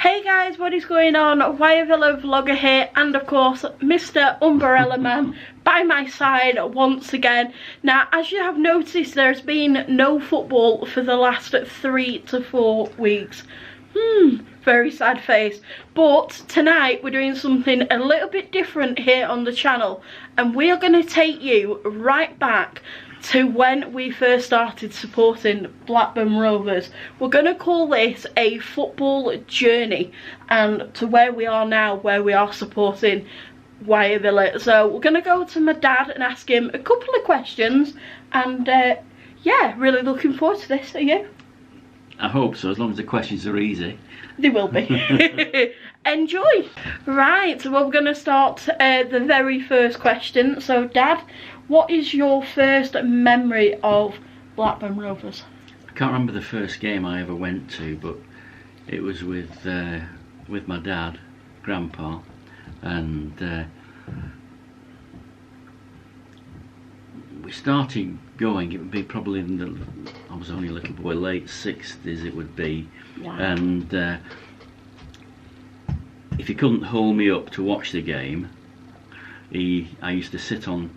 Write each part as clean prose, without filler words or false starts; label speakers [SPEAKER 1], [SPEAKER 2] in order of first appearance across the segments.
[SPEAKER 1] Hey guys, what is going on? Wyre Villa vlogger here, and of course Mr. Umbrella Man by my side once again. Now, as you have noticed, there's been no football for the last 3 to 4 weeks. Very sad face. But tonight we're doing something a little bit different here on the channel, and we are going to take you right back to when we first started supporting Blackburn Rovers. We're going to call this a football journey, and to where we are now, where we are supporting Wyre Villa. So we're going to go to my dad and ask him a couple of questions, and yeah, really looking forward to this. Are you?
[SPEAKER 2] I hope so, as long as the questions are easy.
[SPEAKER 1] They will be. Enjoy. Right, well, we're going to start the very first question. So Dad, what is your first memory of Blackburn Rovers?
[SPEAKER 2] I can't remember the first game I ever went to, but it was with my dad, Grandpa, and we started going. It would be probably in the, I was only a little boy, late 60s it would be.
[SPEAKER 1] Wow.
[SPEAKER 2] And if he couldn't hold me up to watch the game, I used to sit on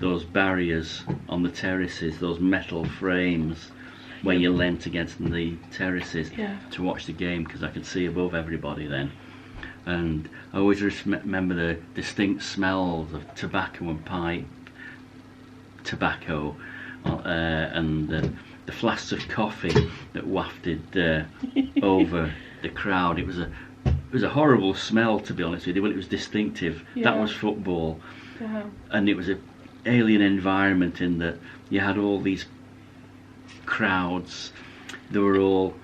[SPEAKER 2] those barriers on the terraces, those metal frames where you leant against the terraces,
[SPEAKER 1] yeah,
[SPEAKER 2] to watch the game, because I could see above everybody then. And I always remember the distinct smells of tobacco and pipe tobacco, and the flasks of coffee that wafted over the crowd. It was a horrible smell, to be honest with you. Well, it was distinctive.
[SPEAKER 1] Yeah.
[SPEAKER 2] That was football.
[SPEAKER 1] Wow.
[SPEAKER 2] And it was an alien environment in that you had all these crowds. They were all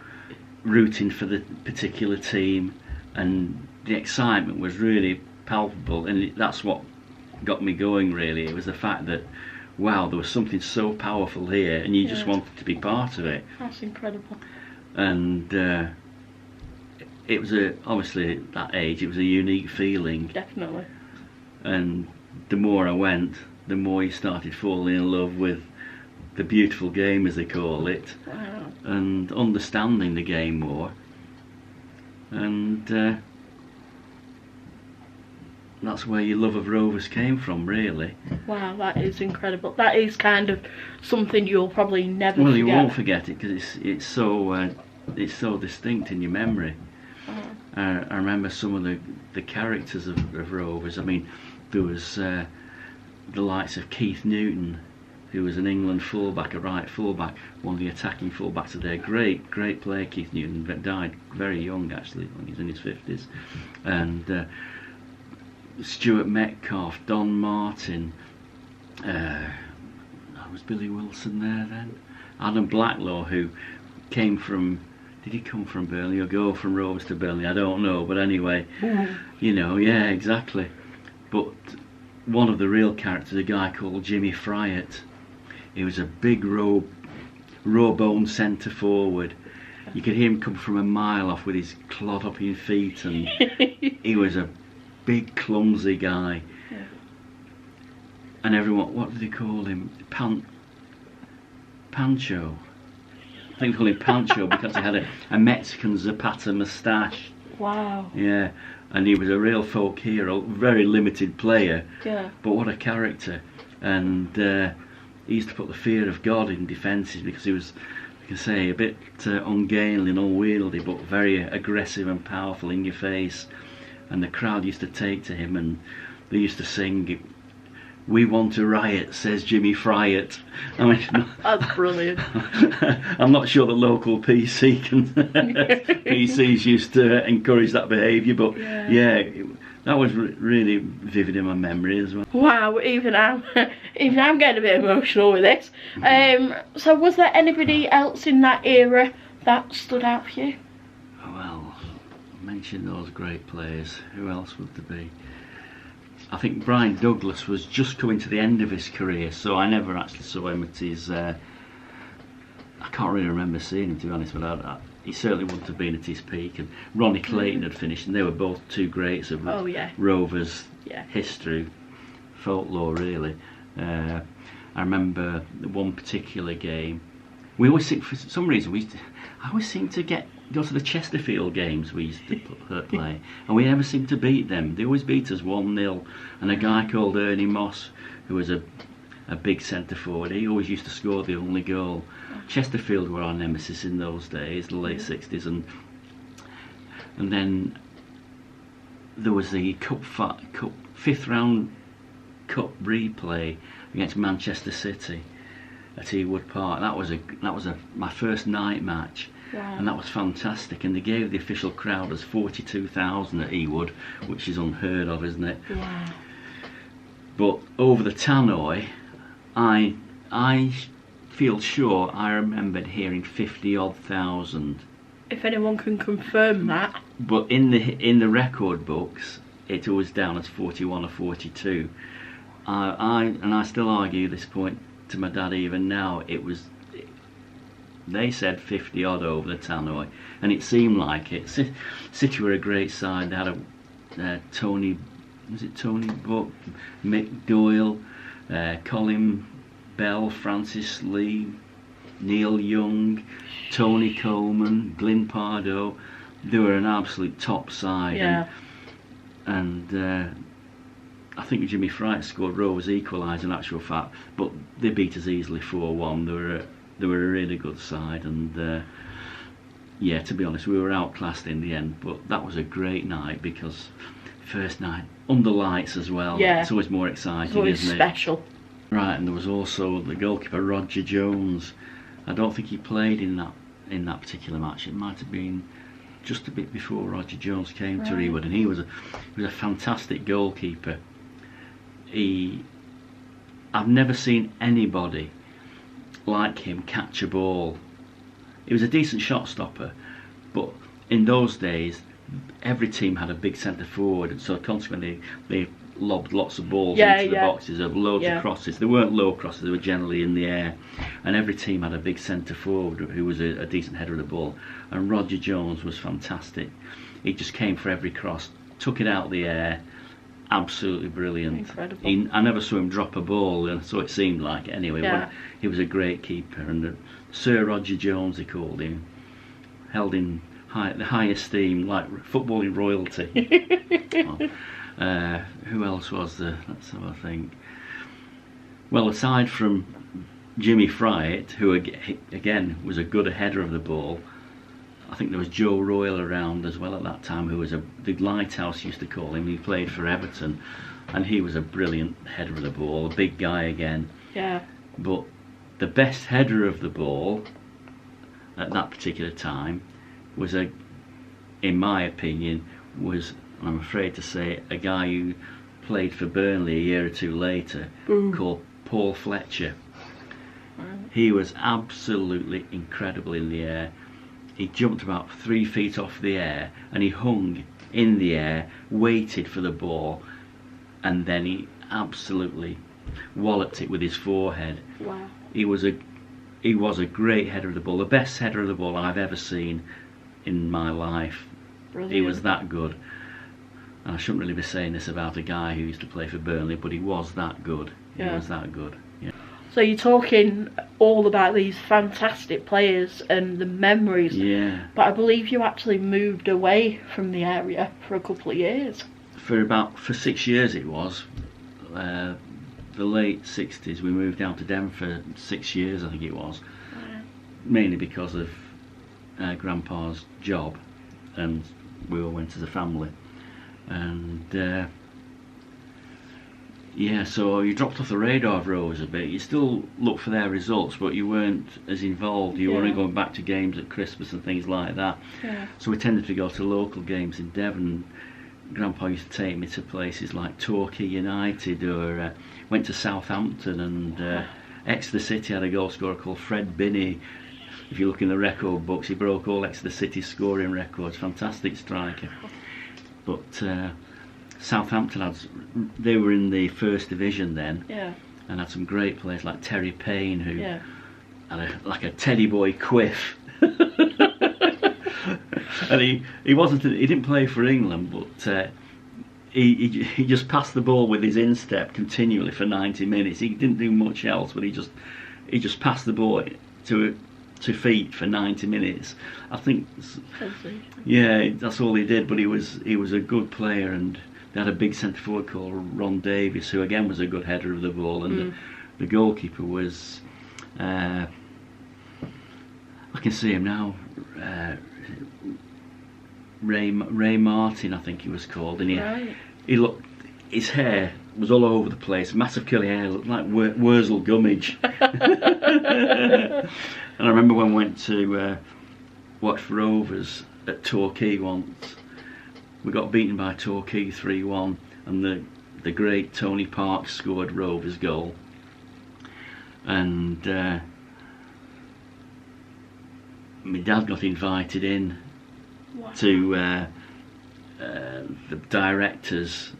[SPEAKER 2] rooting for the particular team, and the excitement was really palpable, and that's what got me going, really. It was the fact that, wow, there was something so powerful here, and you just wanted to be part of it.
[SPEAKER 1] That's incredible.
[SPEAKER 2] And it was obviously at that age, it was a unique feeling.
[SPEAKER 1] Definitely.
[SPEAKER 2] And the more I went, the more you started falling in love with the beautiful game, as they call it.
[SPEAKER 1] Wow. And
[SPEAKER 2] understanding the game more. And that's where your love of Rovers came from, really.
[SPEAKER 1] Wow, that is incredible. That is kind of something you'll probably never forget.
[SPEAKER 2] Well, you won't forget it, because it's so distinct in your memory. I remember some of the characters of Rovers. I mean, there was the likes of Keith Newton, who was an England fullback, a right fullback, one of the attacking fullbacks of their great player, Keith Newton, that died very young, actually, when he was in his 50s. And Stuart Metcalf, Don Martin, was Billy Wilson there then? Adam Blacklaw, who came from, did he come from Burnley or go from Rovers to Burnley? I don't know, but anyway, you know, yeah, exactly. But one of the real characters, a guy called Jimmy Fryatt. He was a big raw-boned centre forward. You could hear him come from a mile off with his clod-hopping feet, and he was a big clumsy guy.
[SPEAKER 1] Yeah.
[SPEAKER 2] And everyone, what did they call him? Pancho. I think they called him Pancho because he had a Mexican Zapata moustache.
[SPEAKER 1] Wow.
[SPEAKER 2] Yeah, and he was a real folk hero, very limited player,
[SPEAKER 1] Yeah.
[SPEAKER 2] but what a character. And he used to put the fear of God in defences, because he was, you can say, a bit ungainly and unwieldy, but very aggressive and powerful in your face. And the crowd used to take to him, and they used to sing, "We want a riot, says Jimmy Fryatt." I mean,
[SPEAKER 1] That's brilliant.
[SPEAKER 2] I'm not sure the local PCs used to encourage that behaviour, but yeah, that was really vivid in my memory as well.
[SPEAKER 1] Wow, even I'm getting a bit emotional with this. So was there anybody else in that era that stood out for you?
[SPEAKER 2] Well, I mentioned those great players. Who else would there be? I think Brian Douglas was just coming to the end of his career, so I never actually saw him at his... I can't really remember seeing him, to be honest, but he certainly wouldn't have been at his peak. And Ronnie Clayton had finished, and they were both two greats of Rovers history, folklore, really. I remember one particular game We always seem, for some reason, I always seem to go to the Chesterfield games we used to play, and we never seem to beat them. They always beat us 1-0, and a guy called Ernie Moss, who was a big centre forward, he always used to score the only goal. Chesterfield were our nemesis in those days, the late 60s, and then there was the cup 5th round cup replay against Manchester City at Ewood Park. That was my first night match.
[SPEAKER 1] Wow.
[SPEAKER 2] And that was fantastic, and they gave the official crowd us 42,000 at Ewood, which is unheard of, isn't it?
[SPEAKER 1] Wow.
[SPEAKER 2] But over the tannoy, I feel sure I remembered hearing 50-odd thousand. If
[SPEAKER 1] anyone can confirm that.
[SPEAKER 2] But in the record books, it was down as 41 or 42. I still argue this point to my dad even now. They said 50-odd over the tannoy, and it seemed like it. City were a great side. They had Tony Buck, Mick Doyle, Colin Bell, Francis Lee, Neil Young, Tony Coleman, Glyn Pardo. They were an absolute top side.
[SPEAKER 1] Yeah.
[SPEAKER 2] And I think Jimmy Fright scored Rovers equalised in actual fact, but they beat us easily 4-1. They were a really good side, and yeah, to be honest, we were outclassed in the end. But that was a great night, because first night under lights as well.
[SPEAKER 1] Yeah,
[SPEAKER 2] it's always more exciting,
[SPEAKER 1] it's always
[SPEAKER 2] isn't
[SPEAKER 1] special.
[SPEAKER 2] Right, and there was also the goalkeeper Roger Jones. I don't think he played in that particular match. It might have been just a bit before Roger Jones came to Ewood, and he was a fantastic goalkeeper. I've never seen anybody like him catch a ball. He was a decent shot stopper, but in those days every team had a big centre forward, and so consequently they lobbed lots of balls into the boxes, of loads of crosses. They weren't low crosses, they were generally in the air, and every team had a big centre forward who was a decent header of the ball, and Roger Jones was fantastic. He just came for every cross, took it out of the air. Absolutely brilliant.
[SPEAKER 1] Incredible.
[SPEAKER 2] I never saw him drop a ball, and so it seemed like anyway.
[SPEAKER 1] Yeah.
[SPEAKER 2] He was a great keeper, and Sir Roger Jones, they called him, held in the high esteem, like footballing royalty. Who else was there? Let's have a think. Well, aside from Jimmy Fright, who again was a good header of the ball, I think there was Joe Royal around as well at that time, who was the lighthouse used to call him. He played for Everton, and he was a brilliant header of the ball, a big guy again.
[SPEAKER 1] Yeah.
[SPEAKER 2] But the best header of the ball at that particular time was in my opinion, I'm afraid to say, a guy who played for Burnley a year or two later, called Paul Fletcher. He was absolutely incredible in the air. He jumped about 3 feet off the air, and he hung in the air, waited for the ball, and then he absolutely walloped it with his forehead.
[SPEAKER 1] Wow.
[SPEAKER 2] He was a great header of the ball, the best header of the ball I've ever seen in my life.
[SPEAKER 1] Brilliant.
[SPEAKER 2] He was that good. And I shouldn't really be saying this about a guy who used to play for Burnley, but he was that good. He was that good. Yeah.
[SPEAKER 1] So you're talking all about these fantastic players and the memories.
[SPEAKER 2] Yeah.
[SPEAKER 1] But I believe you actually moved away from the area for a couple of years.
[SPEAKER 2] For 6 years it was. The late 60s, we moved down to Denver for 6 years, I think it was.
[SPEAKER 1] Yeah.
[SPEAKER 2] Mainly because of Grandpa's job, and we all went as a family. And yeah, so you dropped off the radar of Rovers a bit. You still looked for their results, but you weren't as involved. You weren't going back to games at Christmas and things like that.
[SPEAKER 1] Yeah.
[SPEAKER 2] So we tended to go to local games in Devon. Grandpa used to take me to places like Torquay United, or went to Southampton, and Exeter City had a goal scorer called Fred Binney. If you look in the record books, he broke all Exeter City scoring records. Fantastic striker. But Southampton they were in the first division then, and had some great players like Terry Payne, who had like a teddy boy quiff. And he didn't play for England, but he just passed the ball with his instep continually for 90 minutes. He didn't do much else, but he just passed the ball to 2 feet for 90 minutes. I think, yeah, that's all he did. But he was a good player, and they had a big centre forward called Ron Davies, who again was a good header of the ball, and the goalkeeper was, I can see him now, Ray Martin, I think he was called, and he looked, his hair was all over the place, massive curly hair, looked like Wurzel Gummidge. And I remember when we went to watch Rovers at Torquay once, we got beaten by Torquay 3-1, and the great Tony Parks scored Rovers' goal, and my dad got invited in to the director's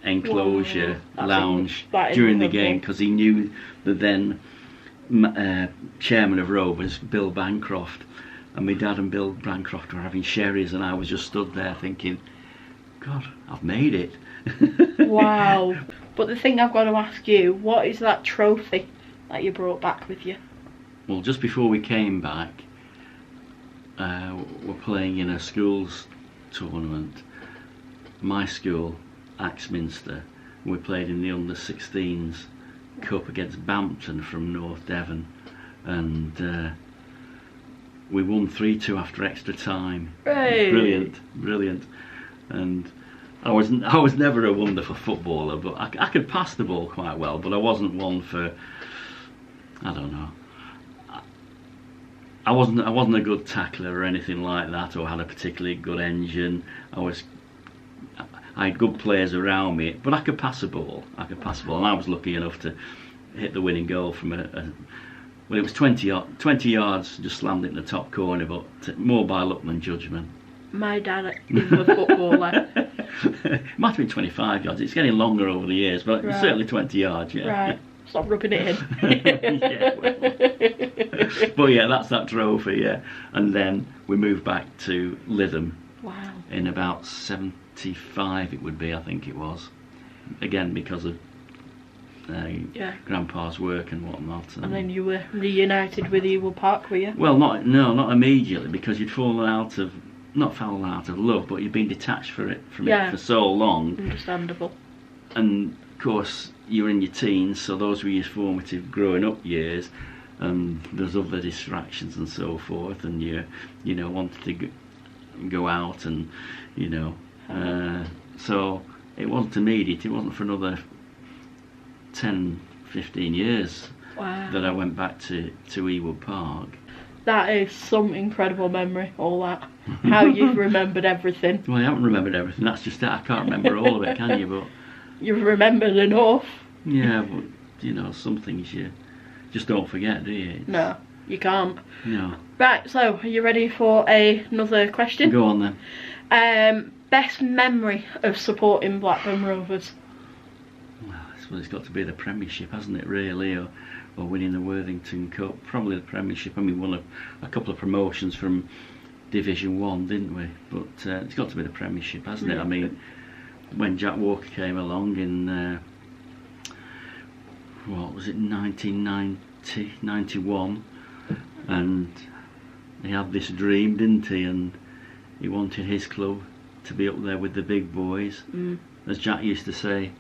[SPEAKER 2] enclosure lounge during the game, because he knew the then chairman of Rovers, Bill Bancroft, and my dad and Bill Bancroft were having sherries, and I was just stood there thinking, God, I've made it.
[SPEAKER 1] Wow. But the thing I've got to ask you, what is that trophy that you brought back with you?
[SPEAKER 2] Well, just before we came back, we're playing in a schools tournament, my school, Axminster. We played in the under-16s cup against Bampton from North Devon, and we won 3-2 after extra time.
[SPEAKER 1] Hey.
[SPEAKER 2] Brilliant. And I was never a wonderful footballer, but I could pass the ball quite well, but I wasn't one for, I don't know, I wasn't a good tackler or anything like that, or had a particularly good engine. I had good players around me, but I could pass the ball. And I was lucky enough to hit the winning goal from well, it was 20 yards, just slammed it in the top corner, but more by luck than judgment.
[SPEAKER 1] My dad is a footballer.
[SPEAKER 2] It might have been 25 yards. It's getting longer over the years, but certainly 20 yards. Yeah.
[SPEAKER 1] Right. Stop rubbing it in.
[SPEAKER 2] Yeah, well. But yeah, that's that trophy. Yeah, and then we moved back to Lytham.
[SPEAKER 1] Wow. In
[SPEAKER 2] about 75, it would be, I think it was. Again, because of Grandpa's work and whatnot.
[SPEAKER 1] And then you were reunited with Ewell Park, were you?
[SPEAKER 2] Well, not immediately, because you'd not fallen out of love, but you'd been detached from it for so long.
[SPEAKER 1] Understandable.
[SPEAKER 2] And of course, you were in your teens, so those were your formative growing up years, and there's other distractions and so forth, and you wanted to go out, and so it wasn't immediate. It wasn't for another 10-15 years that I went back to Ewell Park.
[SPEAKER 1] That is some incredible memory, all that. How you've remembered everything.
[SPEAKER 2] Well, I haven't remembered everything, that's just it. I can't remember all of it, can you? But
[SPEAKER 1] you've remembered enough.
[SPEAKER 2] Yeah, but some things you just don't forget, do you?
[SPEAKER 1] No, you can't.
[SPEAKER 2] No.
[SPEAKER 1] Right, so are you ready for another question?
[SPEAKER 2] Go on then.
[SPEAKER 1] Best memory of supporting Blackburn Rovers?
[SPEAKER 2] Well, it's got to be the Premiership, hasn't it, really, or winning the Worthington Cup. Probably the Premiership. I mean, we won a couple of promotions from Division 1, didn't we? But it's got to be the Premiership, hasn't it? I mean, when Jack Walker came along in, what was it, 1990, 91, and he had this dream, didn't he? And he wanted his club to be up there with the big boys. As Jack used to say,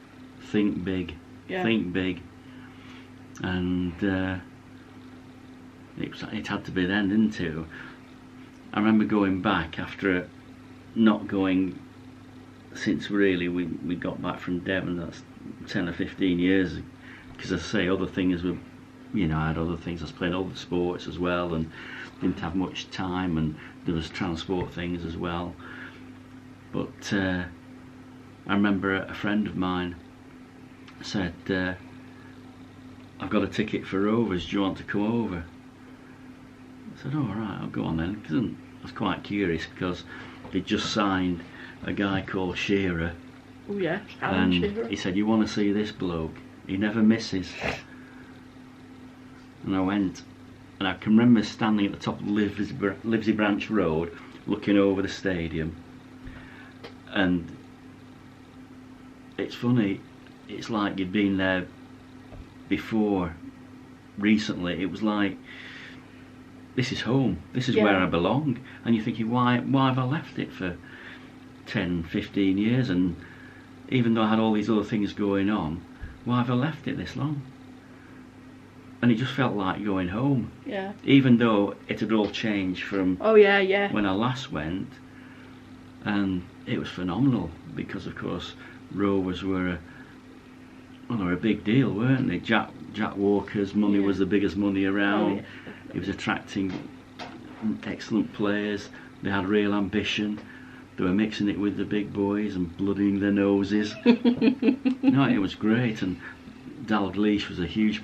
[SPEAKER 2] think big, think big. And it had to be then, didn't it? I remember going back after not going since really we got back from Devon. That's 10 or 15 years, because I say other things were, I had other things. I was playing other sports as well, and didn't have much time, and there was transport things as well. But I remember a friend of mine said, I've got a ticket for Rovers, do you want to come over? I said, alright, I'll go on then, because I was quite curious, because he'd just signed a guy called Shearer.
[SPEAKER 1] Oh yes,
[SPEAKER 2] Alan
[SPEAKER 1] Shearer.
[SPEAKER 2] He said, you want to see this bloke? He never misses. And I went, and I can remember standing at the top of Livesey Branch Road, looking over the stadium. And it's funny, it's like you'd been there before recently. It was like this is home, this is where I belong. And you're thinking, why have I left it for 10, 15 years? And even though I had all these other things going on, why have I left it this long? And it just felt like going home.
[SPEAKER 1] Yeah.
[SPEAKER 2] Even though it had all changed from when I last went. And it was phenomenal because, of course, Rovers were a big deal, weren't they? Jack Walker's money was the biggest money around. He was attracting excellent players. They had real ambition. They were mixing it with the big boys and blooding their noses. No, it was great. And Dalglish was a huge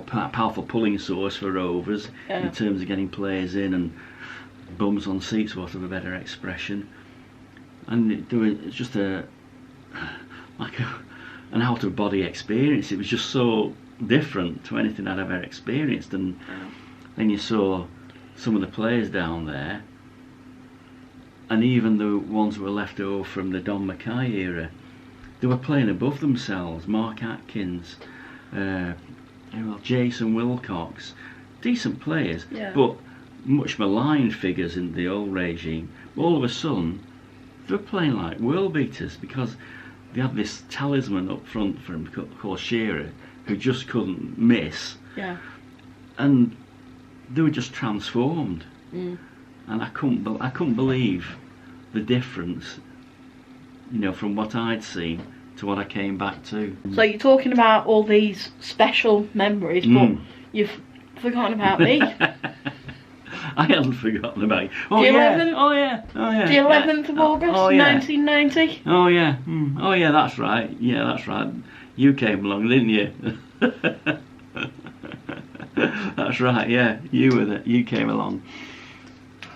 [SPEAKER 2] powerful pulling source for Rovers in terms of getting players in and bums on seats, what of a better expression. And it was just an out of body experience. It was just so different to anything I'd ever experienced. And then you saw some of the players down there, and even the ones who were left over from the Don Mackay era, they were playing above themselves. Mark Atkins, Jason Wilcox, decent players, but much maligned figures in the old regime. All of a sudden, they were playing like world beaters because they had this talisman up front from called Shearer, who just couldn't miss.
[SPEAKER 1] Yeah.
[SPEAKER 2] And they were just transformed. And I couldn't believe the difference, from what I'd seen to what I came back to.
[SPEAKER 1] So you're talking about all these special memories, but you've forgotten about me.
[SPEAKER 2] I hadn't forgotten about you.
[SPEAKER 1] The 11th of August, 1990.
[SPEAKER 2] Oh yeah, oh yeah, that's right. Yeah, that's right. You came along, didn't you? That's right. Yeah, you came along.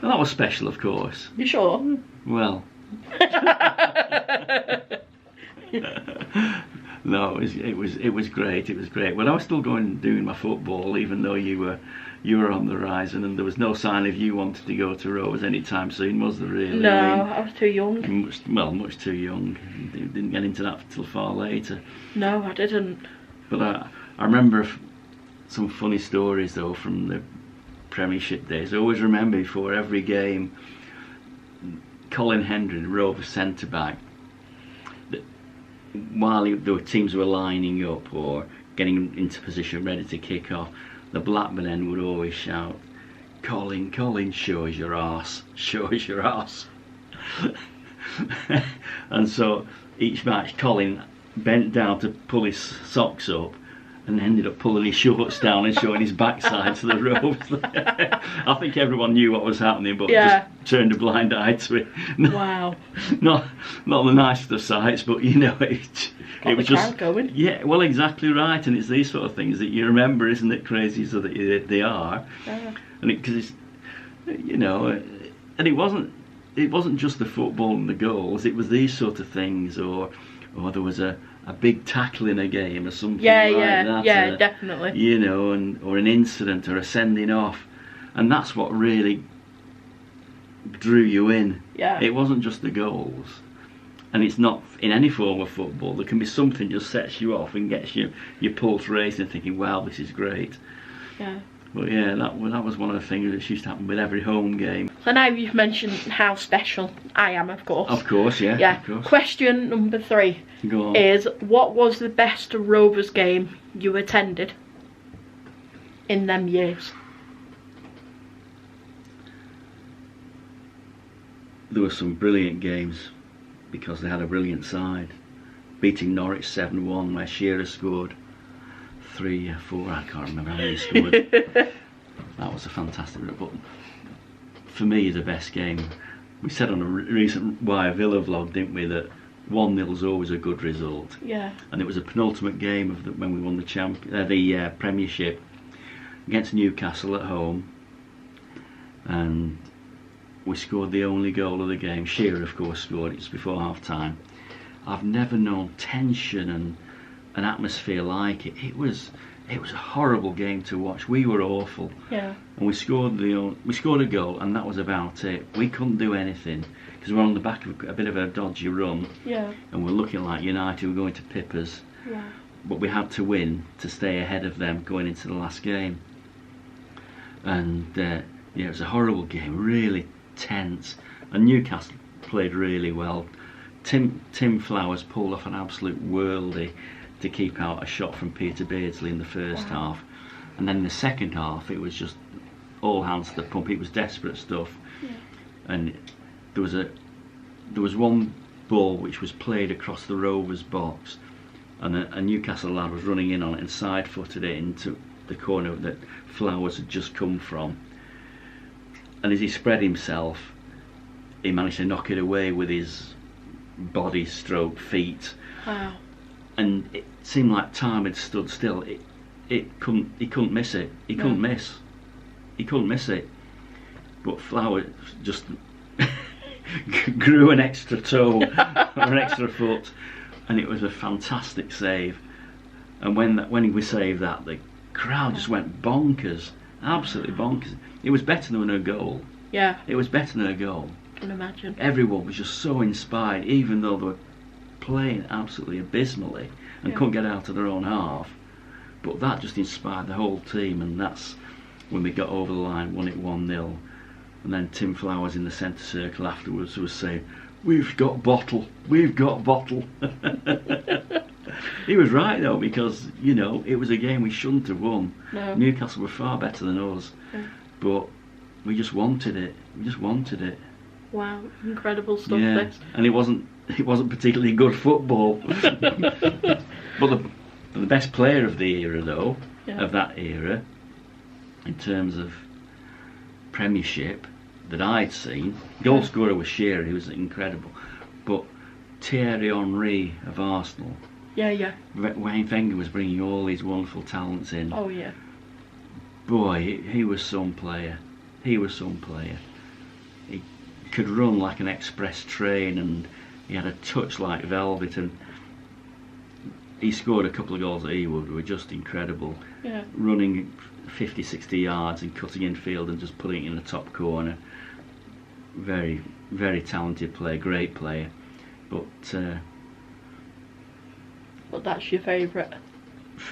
[SPEAKER 2] Well, that was special, of course.
[SPEAKER 1] You sure?
[SPEAKER 2] Well. No, it was great. It was great. When I was still doing my football, even though you were on the horizon, and there was no sign of you wanting to go to Rovers anytime soon, was there really?
[SPEAKER 1] No, I was too young.
[SPEAKER 2] Much too young. Didn't get into that till far later.
[SPEAKER 1] No, I didn't.
[SPEAKER 2] But I remember some funny stories though from the Premiership days. I always remember before every game, Colin Hendry, the Rovers centre back, while the teams were lining up or getting into position ready to kick off, the Blackburn end would always shout, Colin, show us your arse, show us your arse. And so each match Colin bent down to pull his socks up and ended up pulling his shorts down and showing his backside to the Rovers. I think everyone knew what was happening, but just turned a blind eye to it.
[SPEAKER 1] Wow.
[SPEAKER 2] Not the nicest of sights, but it was just
[SPEAKER 1] going.
[SPEAKER 2] Yeah, well, exactly right. And it's these sort of things that you remember, isn't it? Crazy so that they are, and because it's and it wasn't just the football and the goals. It was these sort of things, or there was a big tackle in a game or something like that.
[SPEAKER 1] Yeah, definitely.
[SPEAKER 2] Or an incident or a sending off, and that's what really drew you in.
[SPEAKER 1] Yeah.
[SPEAKER 2] It wasn't just the goals, and it's not in any form of football. There can be something just sets you off and gets your pulse racing, thinking, "Wow, this is great."
[SPEAKER 1] Yeah.
[SPEAKER 2] But yeah, that was one of the things that used to happen with every home game.
[SPEAKER 1] So now you've mentioned how special I am, of course.
[SPEAKER 2] Of course, yeah.
[SPEAKER 1] Yeah.
[SPEAKER 2] Of course.
[SPEAKER 1] Question number 3 is, what was the best Rovers game you attended in them years?
[SPEAKER 2] There were some brilliant games because they had a brilliant side. Beating Norwich 7-1, where Shearer scored 3 or 4, I can't remember how many he scored. That was a fantastic but for me the best game, we said on a recent Wyre Villa vlog, didn't we, that 1-0 is always a good result.
[SPEAKER 1] Yeah. And
[SPEAKER 2] it was a penultimate game of when we won the Premiership against Newcastle at home, and we scored the only goal of the game. Shearer, of course, scored. It was before half time. I've never known tension and an atmosphere like it. It was a horrible game to watch. We were awful.
[SPEAKER 1] Yeah.
[SPEAKER 2] And we scored a goal, and that was about it. We couldn't do anything because we were on the back of a bit of a dodgy run.
[SPEAKER 1] Yeah.
[SPEAKER 2] And we're looking like United were going to pip us.
[SPEAKER 1] Yeah.
[SPEAKER 2] But we had to win to stay ahead of them going into the last game. And yeah, it was a horrible game, really tense. And Newcastle played really well. Tim Flowers pulled off an absolute worldie to keep out a shot from Peter Beardsley in the first half, and then in the second half it was just all hands to the pump. It was desperate stuff, and there was one ball which was played across the Rovers box, and a Newcastle lad was running in on it and side-footed it into the corner that Flowers had just come from, and as he spread himself, he managed to knock it away with his body stroke feet.
[SPEAKER 1] Wow.
[SPEAKER 2] And it seemed like time had stood still. He couldn't miss it. He couldn't miss it. But Flowers just grew an extra toe or an extra foot, and it was a fantastic save. And when we saved that, the crowd just went bonkers, absolutely bonkers. It was better than a goal.
[SPEAKER 1] Yeah.
[SPEAKER 2] It was better than a goal.
[SPEAKER 1] I can imagine.
[SPEAKER 2] Everyone was just so inspired, even though they were playing absolutely abysmally and couldn't get out of their own half. But that just inspired the whole team, and that's when we got over the line, won it 1-0. And then Tim Flowers in the centre circle afterwards was saying, "We've got bottle, we've got bottle." He was right though, because it was a game we shouldn't have won.
[SPEAKER 1] No.
[SPEAKER 2] Newcastle were far better than us, but we just wanted it.
[SPEAKER 1] Wow, incredible stuff.
[SPEAKER 2] Yeah,
[SPEAKER 1] This.
[SPEAKER 2] and it wasn't particularly good football. But the best player of the era, though, of that era, in terms of Premiership that I'd seen, goal scorer was Shearer, he was incredible. But Thierry Henry of Arsenal.
[SPEAKER 1] Yeah.
[SPEAKER 2] Wayne Wenger was bringing all these wonderful talents in.
[SPEAKER 1] Oh yeah.
[SPEAKER 2] Boy, he was some player. He could run like an express train, and he had a touch like velvet, and he scored a couple of goals that he were just incredible.
[SPEAKER 1] Yeah.
[SPEAKER 2] Running 50-60 yards and cutting in field and just putting it in the top corner. Very, very talented player, great player. But
[SPEAKER 1] that's your favourite?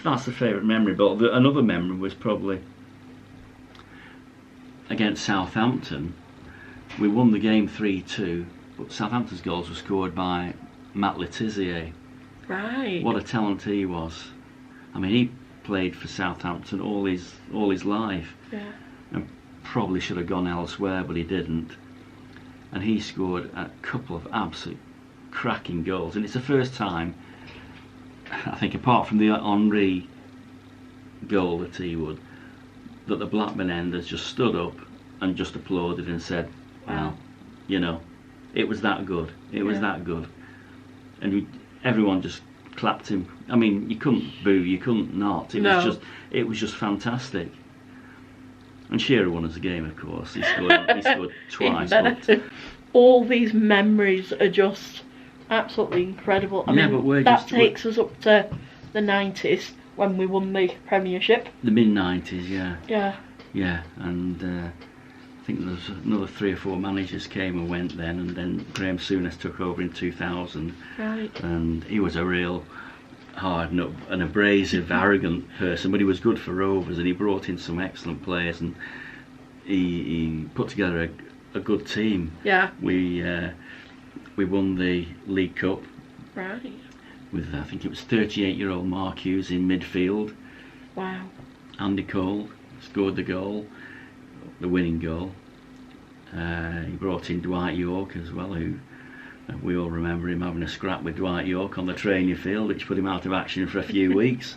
[SPEAKER 2] That's the favourite memory. But another memory was probably against Southampton. We won the game 3-2, but Southampton's goals were scored by Matt Letizia.
[SPEAKER 1] Right.
[SPEAKER 2] What a talent he was. I mean, he played for Southampton all his life.
[SPEAKER 1] Yeah.
[SPEAKER 2] And probably should have gone elsewhere, but he didn't. And he scored a couple of absolute cracking goals. And it's the first time, I think, apart from the Henry goal at Ewood, that the Blackburn end has just stood up and just applauded and said, "Wow, it was that good. It was that good." And everyone just clapped him. I mean, you couldn't boo, you couldn't not. It was just fantastic. And Shearer won us the game, of course. He scored twice. But
[SPEAKER 1] all these memories are just absolutely incredible. I mean,
[SPEAKER 2] but
[SPEAKER 1] that takes us up to the 90s when we won the Premiership.
[SPEAKER 2] The mid-90s, yeah.
[SPEAKER 1] Yeah.
[SPEAKER 2] Yeah, and I think there's another 3 or 4 managers came and went then, and then Graham Souness took over in 2000.
[SPEAKER 1] Right.
[SPEAKER 2] And he was a real hard and abrasive, arrogant person, but he was good for Rovers, and he brought in some excellent players, and he put together a good team.
[SPEAKER 1] Yeah.
[SPEAKER 2] We won the League Cup.
[SPEAKER 1] Right.
[SPEAKER 2] With, I think it was 38-year-old Mark Hughes in midfield.
[SPEAKER 1] Wow.
[SPEAKER 2] Andy Cole scored the winning goal. He brought in Dwight York as well, who we all remember him having a scrap with Dwight York on the training field, which put him out of action for a few weeks.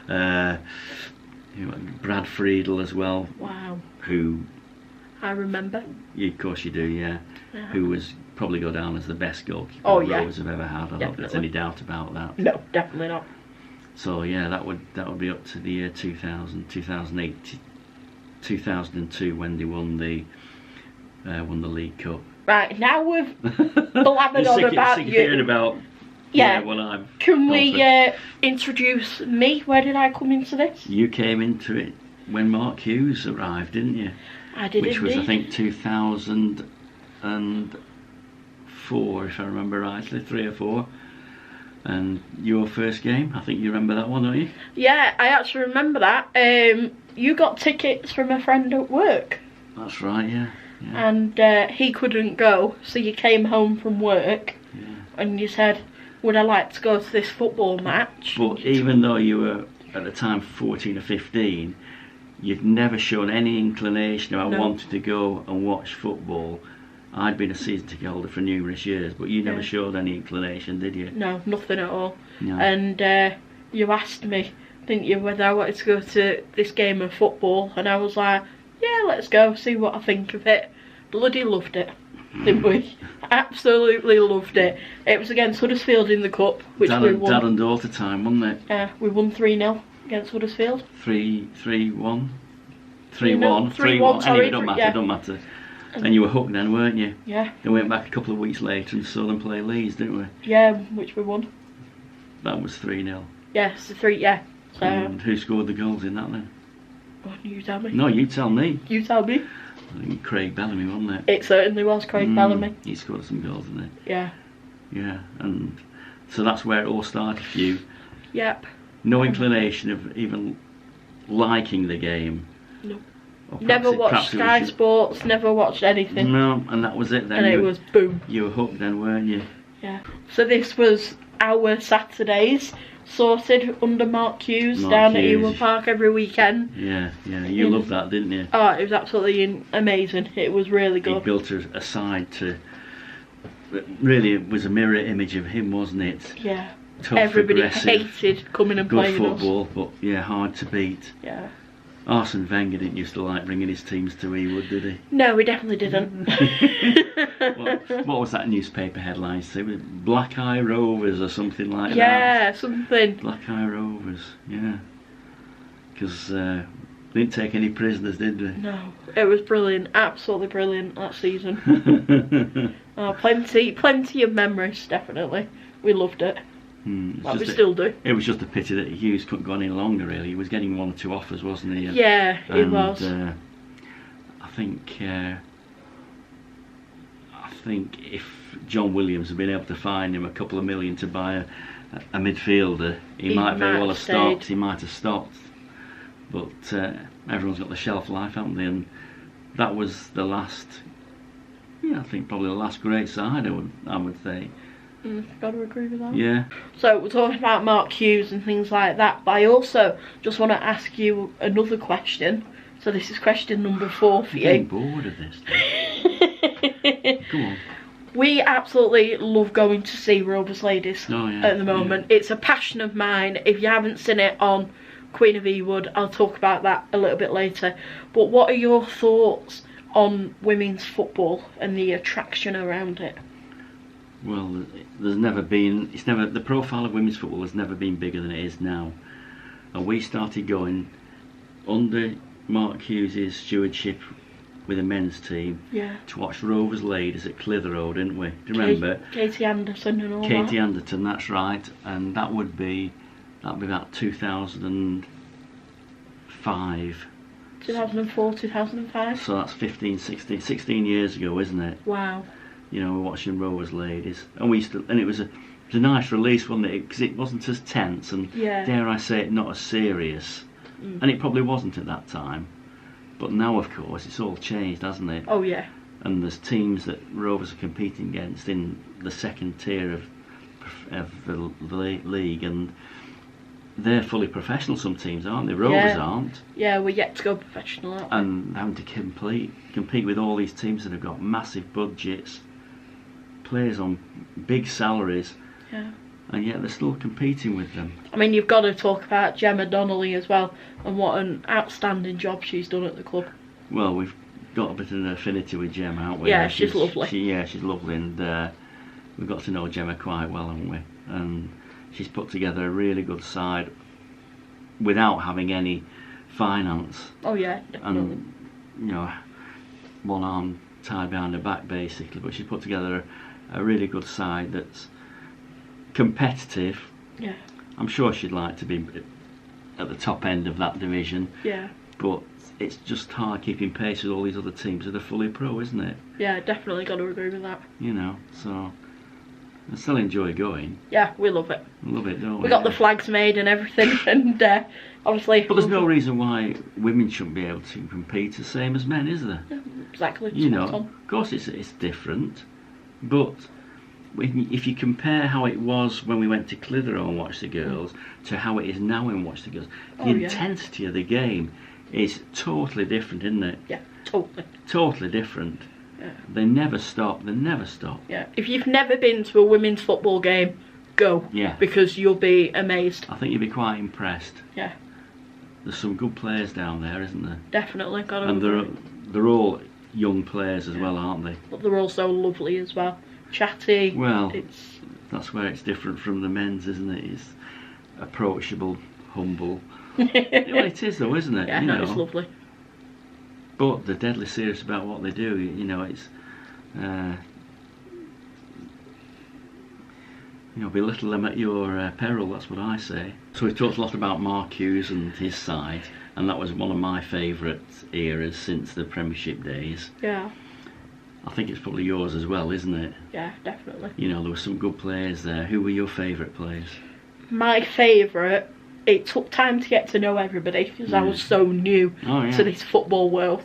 [SPEAKER 2] Brad Friedel as well.
[SPEAKER 1] Wow.
[SPEAKER 2] Who
[SPEAKER 1] I remember.
[SPEAKER 2] Of course you do, yeah. Who was probably go down as the best goalkeeper Rovers have ever had. I don't think there's any doubt about that.
[SPEAKER 1] No, definitely not.
[SPEAKER 2] So yeah, that would be up to the year 2000, 2008, 2002 when they won the League Cup.
[SPEAKER 1] Right, now we've blabbered on about you.
[SPEAKER 2] Hearing about when I'm.
[SPEAKER 1] Can we introduce me? Where did I come into this?
[SPEAKER 2] You came into it when Mark Hughes arrived, didn't you?
[SPEAKER 1] I did.
[SPEAKER 2] Which
[SPEAKER 1] indeed.
[SPEAKER 2] was, I think, 2004, if I remember rightly, 3 or 4. And your first game, I think you remember that one, don't you?
[SPEAKER 1] Yeah, I actually remember that. you got tickets from a friend at work.
[SPEAKER 2] That's right, yeah.
[SPEAKER 1] And he couldn't go, so you came home from work and you said, would I like to go to this football match?
[SPEAKER 2] But even though you were at the time 14 or 15, you'd never shown any inclination about wanting to go and watch football. I'd been a season ticket holder for numerous years, but you never showed any inclination, did you?
[SPEAKER 1] No, nothing at all.
[SPEAKER 2] No.
[SPEAKER 1] And you asked me, didn't you, whether I wanted to go to this game of football, and I was like, yeah, let's go, see what I think of it. Bloody loved it, didn't we? Absolutely loved it. It was against Huddersfield in the Cup, which we won.
[SPEAKER 2] Dad and daughter time, wasn't it?
[SPEAKER 1] Yeah, we won 3-0 against Huddersfield.
[SPEAKER 2] 3-1. 3-1.
[SPEAKER 1] 3-1, sorry.
[SPEAKER 2] Anyway, it don't matter. And you were hooked then, weren't you?
[SPEAKER 1] Yeah.
[SPEAKER 2] Then we went back a couple of weeks later and saw them play Leeds, didn't we?
[SPEAKER 1] Yeah, which we won.
[SPEAKER 2] That was 3-0.
[SPEAKER 1] Yeah, so 3, yeah. So.
[SPEAKER 2] And who scored the goals in that then?
[SPEAKER 1] Oh, you tell me.
[SPEAKER 2] No, you tell me.
[SPEAKER 1] You tell me.
[SPEAKER 2] I think Craig Bellamy, wasn't it?
[SPEAKER 1] It certainly was Craig Bellamy.
[SPEAKER 2] He scored some goals, didn't he?
[SPEAKER 1] Yeah.
[SPEAKER 2] Yeah, and so that's where it all started for you.
[SPEAKER 1] Yep.
[SPEAKER 2] No inclination of even liking the game.
[SPEAKER 1] No. Never watched Sky Sports, never watched anything.
[SPEAKER 2] No, and that was it then.
[SPEAKER 1] And it was boom.
[SPEAKER 2] You were hooked then, weren't you?
[SPEAKER 1] Yeah. So this was our Saturdays, sorted under Mark Hughes down at Ewan Park every weekend.
[SPEAKER 2] Yeah, you loved that, didn't you?
[SPEAKER 1] Oh, it was absolutely amazing. It was really good.
[SPEAKER 2] He built a side to... Really, it was a mirror image of him, wasn't it?
[SPEAKER 1] Yeah.
[SPEAKER 2] Tough,
[SPEAKER 1] everybody
[SPEAKER 2] aggressive,
[SPEAKER 1] hated coming and playing
[SPEAKER 2] good football, but yeah, hard to beat.
[SPEAKER 1] Yeah.
[SPEAKER 2] Arsene Wenger didn't used to like bringing his teams to Ewood, did he?
[SPEAKER 1] No, he definitely didn't.
[SPEAKER 2] What was that newspaper headline say? Black Eye Rovers or something like that?
[SPEAKER 1] Yeah, something.
[SPEAKER 2] Black Eye Rovers, yeah. Because they didn't take any prisoners, did they?
[SPEAKER 1] No, it was brilliant, absolutely brilliant that season. Plenty of memories, definitely. We loved it. Well, we still do.
[SPEAKER 2] It was just a pity that Hughes couldn't go any longer, really. He was getting 1 or 2 offers, wasn't he?
[SPEAKER 1] Yeah, he was.
[SPEAKER 2] I think if John Williams had been able to find him a couple of million to buy a midfielder, he might very well have stopped. He might have stopped. But everyone's got the shelf life, haven't they? And that was the last. Yeah, I think probably the last great side. I would say.
[SPEAKER 1] Got to agree with that.
[SPEAKER 2] Yeah.
[SPEAKER 1] So we're talking about Mark Hughes and things like that, but I also just want to ask you another question. So this is question number 4 for you.
[SPEAKER 2] I'm getting bored of this. Come on.
[SPEAKER 1] We absolutely love going to see Rovers Ladies at the moment. It's a passion of mine. If you haven't seen it on Queen of Ewood, I'll talk about that a little bit later. But what are your thoughts on women's football and the attraction around it?
[SPEAKER 2] Well, the profile of women's football has never been bigger than it is now. And we started going under Mark Hughes' stewardship with a men's team to watch Rovers Ladies at Clitheroe, didn't we? Do you remember?
[SPEAKER 1] Katie Anderson and all that.
[SPEAKER 2] Katie Anderson, that's right. And that'd be about 2005.
[SPEAKER 1] 2004, 2005.
[SPEAKER 2] So that's 16 years ago, isn't it?
[SPEAKER 1] Wow.
[SPEAKER 2] You know, we're watching Rovers Ladies, and it was a nice release, wasn't it? Because it wasn't as tense and dare I say it, not as serious, and it probably wasn't at that time. But now, of course, it's all changed, hasn't it?
[SPEAKER 1] Oh yeah.
[SPEAKER 2] And there's teams that Rovers are competing against in the second tier of the league, and they're fully professional. Some teams aren't they? Rovers aren't.
[SPEAKER 1] Yeah, we're yet to go professional, aren't we?
[SPEAKER 2] And having to compete with all these teams that have got massive budgets. Players on big salaries, and yet they're still competing with them. I
[SPEAKER 1] mean, you've got to talk about Gemma Donnelly as well, and what an outstanding job she's done at the club.
[SPEAKER 2] Well, we've got a bit of an affinity with Gemma, haven't we?
[SPEAKER 1] Yeah, she's lovely.
[SPEAKER 2] She's lovely, and we've got to know Gemma quite well, haven't we? And she's put together a really good side without having any finance.
[SPEAKER 1] Oh yeah, definitely.
[SPEAKER 2] And one arm tied behind her back, basically, but she's put together a really good side that's competitive.
[SPEAKER 1] Yeah.
[SPEAKER 2] I'm sure she'd like to be at the top end of that division.
[SPEAKER 1] Yeah.
[SPEAKER 2] But it's just hard keeping pace with all these other teams that are fully pro, isn't it?
[SPEAKER 1] Yeah, definitely got to agree with that.
[SPEAKER 2] So I still enjoy going.
[SPEAKER 1] Yeah, we love it.
[SPEAKER 2] We love it, don't we?
[SPEAKER 1] We got the flags made and everything, and Obviously.
[SPEAKER 2] But there's no reason why women shouldn't be able to compete the same as men, is there?
[SPEAKER 1] Yeah, exactly.
[SPEAKER 2] You know, of course it's different, but if you compare how it was when we went to Clitheroe and watched the girls to how it is now when we watch the girls, the intensity of the game is totally different, isn't it?
[SPEAKER 1] Yeah, totally.
[SPEAKER 2] Totally different.
[SPEAKER 1] Yeah.
[SPEAKER 2] They never stop. They never stop.
[SPEAKER 1] Yeah. If you've never been to a women's football game, go. Yeah. Because you'll be amazed.
[SPEAKER 2] I think you'll be quite impressed.
[SPEAKER 1] Yeah.
[SPEAKER 2] There's some good players down there, isn't there?
[SPEAKER 1] Definitely.
[SPEAKER 2] And they're all young players as well, aren't they?
[SPEAKER 1] But they're all so lovely as well. Chatty.
[SPEAKER 2] Well, that's where it's different from the men's, isn't it? It's approachable, humble. Well, it is though, isn't it?
[SPEAKER 1] Yeah,
[SPEAKER 2] you know?
[SPEAKER 1] It's lovely.
[SPEAKER 2] But they're deadly serious about what they do. You know, it's belittle them at your peril. That's what I say. So we talked a lot about Mark Hughes and his side, and that was one of my favourite eras since the Premiership days.
[SPEAKER 1] Yeah.
[SPEAKER 2] I think it's probably yours as well, isn't it?
[SPEAKER 1] Yeah, definitely.
[SPEAKER 2] You know, there were some good players there. Who were your favourite players?
[SPEAKER 1] My favourite, it took time to get to know everybody because I was so new to this football world.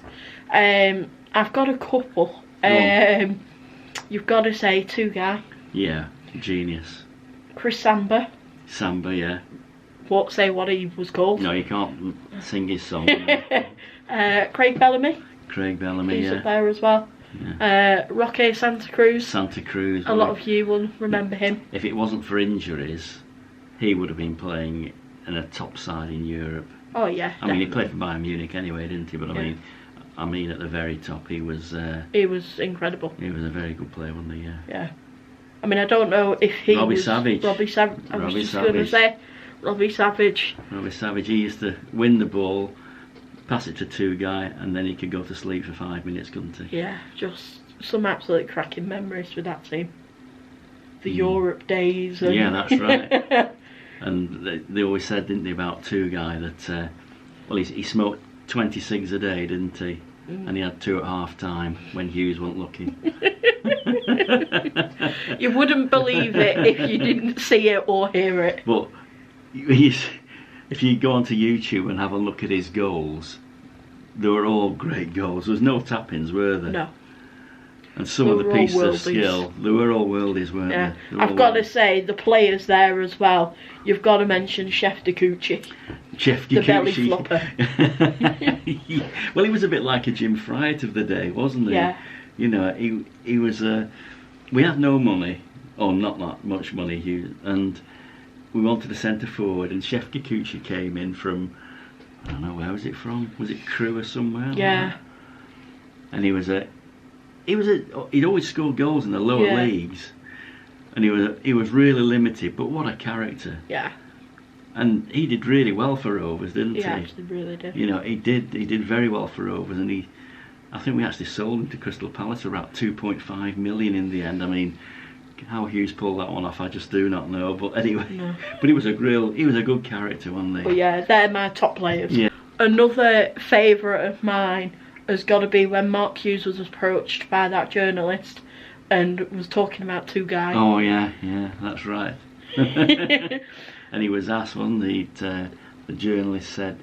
[SPEAKER 1] I've got a couple. You've got to say To Wyre.
[SPEAKER 2] Yeah, genius.
[SPEAKER 1] Chris Samba.
[SPEAKER 2] Samba, yeah.
[SPEAKER 1] Won't say what he was called.
[SPEAKER 2] No, you can't sing his song.
[SPEAKER 1] Craig Bellamy.
[SPEAKER 2] Craig Bellamy,
[SPEAKER 1] He's up there as well. Yeah. Roque Santa Cruz.
[SPEAKER 2] Santa Cruz.
[SPEAKER 1] A lot of you will remember him.
[SPEAKER 2] If it wasn't for injuries, he would have been playing in a top side in Europe.
[SPEAKER 1] Oh yeah.
[SPEAKER 2] I mean, he played for Bayern Munich anyway, didn't he? But I mean, at the very top, he was.
[SPEAKER 1] He was incredible.
[SPEAKER 2] He was a very good player, wasn't he?
[SPEAKER 1] Yeah. I mean, I don't know if he
[SPEAKER 2] Robbie
[SPEAKER 1] was
[SPEAKER 2] Savage.
[SPEAKER 1] Robbie Savage. I was just going to say Robbie Savage.
[SPEAKER 2] Robbie Savage. He used to win the ball, pass it to To Wyre, and then he could go to sleep for 5 minutes, couldn't he?
[SPEAKER 1] Yeah, just some absolute cracking memories with that team. The Europe days. And
[SPEAKER 2] yeah, that's right. And they always said, didn't they, about To Wyre that, well, he smoked 20 cigs a day, didn't he? And he had 2 at half time when Hughes wasn't looking.
[SPEAKER 1] You wouldn't believe it if you didn't see it or hear it.
[SPEAKER 2] But if you go onto YouTube and have a look at his goals, they were all great goals. There was no tap-ins, were there?
[SPEAKER 1] No.
[SPEAKER 2] And some of the pieces of skill, they were all worldies, weren't they?
[SPEAKER 1] I've got to say, the players there as well, you've got to mention Chef Decucci.
[SPEAKER 2] Chef Decucci.
[SPEAKER 1] The belly flopper.
[SPEAKER 2] Well, he was a bit like a Jim Fright of the day, wasn't he?
[SPEAKER 1] Yeah.
[SPEAKER 2] You know, he was... we had no money, or not that much money, and we wanted a centre forward, and Chef Decucci came in from... I don't know, where was it from? Was it Crewe or somewhere?
[SPEAKER 1] Yeah.
[SPEAKER 2] And he'd always scored goals in the lower leagues, and he was really limited. But what a character!
[SPEAKER 1] Yeah.
[SPEAKER 2] And he did really well for Rovers, didn't he?
[SPEAKER 1] He actually really did.
[SPEAKER 2] You know, he did very well for Rovers, and I think we actually sold him to Crystal Palace for about 2.5 million in the end. I mean, how Hughes pulled that one off, I just do not know. But anyway, but he was a good character, wasn't he?
[SPEAKER 1] But yeah, they're my top players.
[SPEAKER 2] Yeah.
[SPEAKER 1] Another favourite of mine has got to be when Mark Hughes was approached by that journalist and was talking about To Wyre.
[SPEAKER 2] Oh yeah, that's right. And he was asked, wasn't he? The journalist said,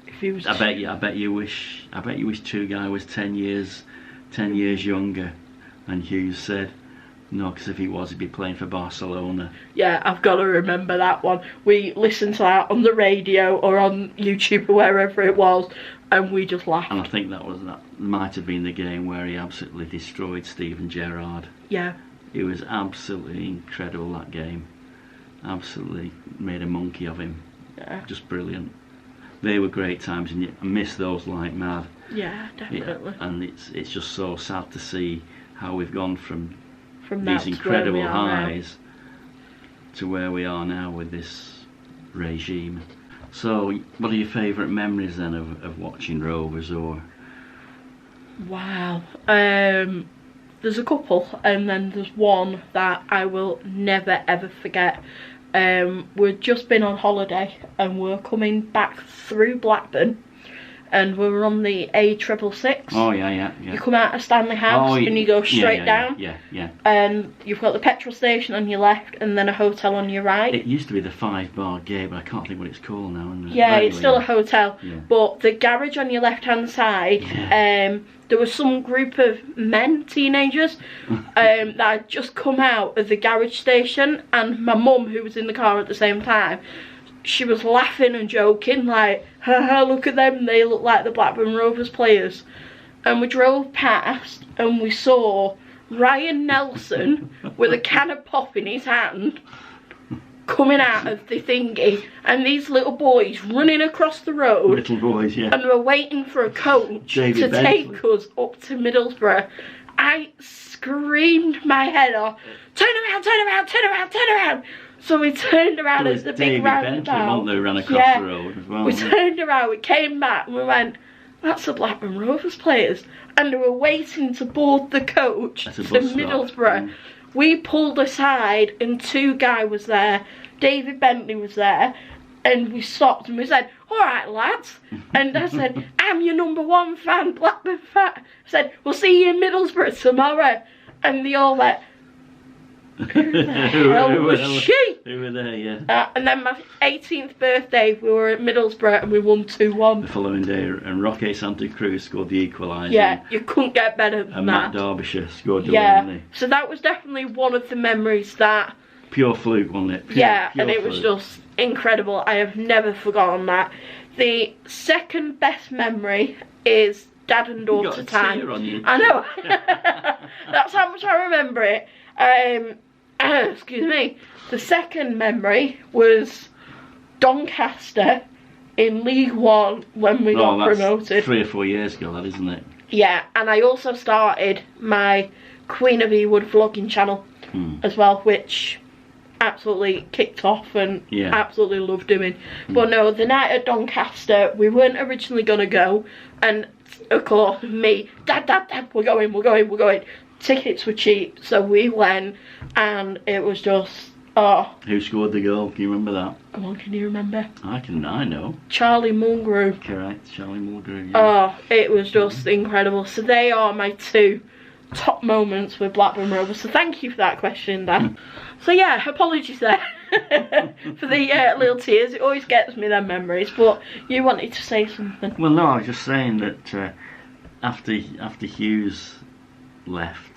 [SPEAKER 1] if he was,
[SPEAKER 2] I bet you wish To Wyre was 10 years younger. And Hughes said, no, because if he was, he'd be playing for Barcelona.
[SPEAKER 1] Yeah, I've got to remember that one. We listened to that on the radio or on YouTube or wherever it was, and we just laughed.
[SPEAKER 2] And I think that might have been the game where he absolutely destroyed Steven Gerrard.
[SPEAKER 1] Yeah.
[SPEAKER 2] It was absolutely incredible, that game. Absolutely made a monkey of him.
[SPEAKER 1] Yeah.
[SPEAKER 2] Just brilliant. They were great times, and I miss those like mad.
[SPEAKER 1] Yeah, definitely.
[SPEAKER 2] Yeah, and it's just so sad to see how we've gone from
[SPEAKER 1] these
[SPEAKER 2] incredible highs to where we are now with this regime. So, what are your favourite memories then of watching Rovers? Or
[SPEAKER 1] wow, there's a couple, and then there's one that I will never ever forget. We'd just been on holiday and we're coming back through Blackburn, and we were on the A666.
[SPEAKER 2] Oh yeah.
[SPEAKER 1] You come out of Stanley House and you go straight down.
[SPEAKER 2] Yeah.
[SPEAKER 1] And you've got the petrol station on your left and then a hotel on your right.
[SPEAKER 2] It used to be the 5 Bar Gate, but I can't think what it's called now.
[SPEAKER 1] Yeah, it's still a hotel.
[SPEAKER 2] Yeah.
[SPEAKER 1] But the garage on your left hand side, there was some group of men, teenagers, that had just come out of the garage station, and my mum, who was in the car at the same time, she was laughing and joking, like, haha, look at them, they look like the Blackburn Rovers players. And we drove past and we saw Ryan Nelson with a can of pop in his hand coming out of the thingy, and these little boys running across the road.
[SPEAKER 2] Little boys, yeah.
[SPEAKER 1] And we're waiting for a coach to take us up to Middlesbrough. I screamed my head off, turn around, turn around, turn around, turn around. So we turned around at the big roundabout.
[SPEAKER 2] They ran across the road as well.
[SPEAKER 1] We turned around, we came back and we went, that's the Blackburn Rovers players. And we were waiting to board the coach to Middlesbrough. We pulled aside and 2 guys was there, David Bentley was there, and we stopped and we said, alright lads. And I said, I'm your #1 fan, Blackburn fan. I said, we'll see you in Middlesbrough tomorrow. And they all went, who the hell was she?
[SPEAKER 2] Who were there, yeah.
[SPEAKER 1] And then my 18th birthday, we were at Middlesbrough and we won 2-1.
[SPEAKER 2] The following day, and Roque Santa Cruz scored the equaliser.
[SPEAKER 1] Yeah, you couldn't get better than that.
[SPEAKER 2] And Matt Derbyshire scored the winner.
[SPEAKER 1] So that was definitely one of the memories that...
[SPEAKER 2] Pure fluke, wasn't it? Pure
[SPEAKER 1] and it was just incredible. I have never forgotten that. The second best memory is dad and daughter time. I know. That's how much I remember it. Excuse me. The second memory was Doncaster in League One when we got promoted.
[SPEAKER 2] 3 or 4 years ago, that isn't it?
[SPEAKER 1] Yeah, and I also started my Queen of Ewood vlogging channel as well, which absolutely kicked off and absolutely loved doing. But no, the night at Doncaster, we weren't originally gonna go, and of course me, dad, we're going. Tickets were cheap, so we went, and it was just, oh.
[SPEAKER 2] Who scored the goal? Can you remember that?
[SPEAKER 1] Come on, can you remember?
[SPEAKER 2] I know.
[SPEAKER 1] Charlie Mulgrew.
[SPEAKER 2] Correct, Charlie Mulgrew,
[SPEAKER 1] yeah. Oh, it was just incredible. So they are my 2 top moments with Blackburn Rovers. So thank you for that question, Dan. So yeah, apologies there for the little tears. It always gets me them memories, but you wanted to say something.
[SPEAKER 2] Well, no, I was just saying that after Hughes left,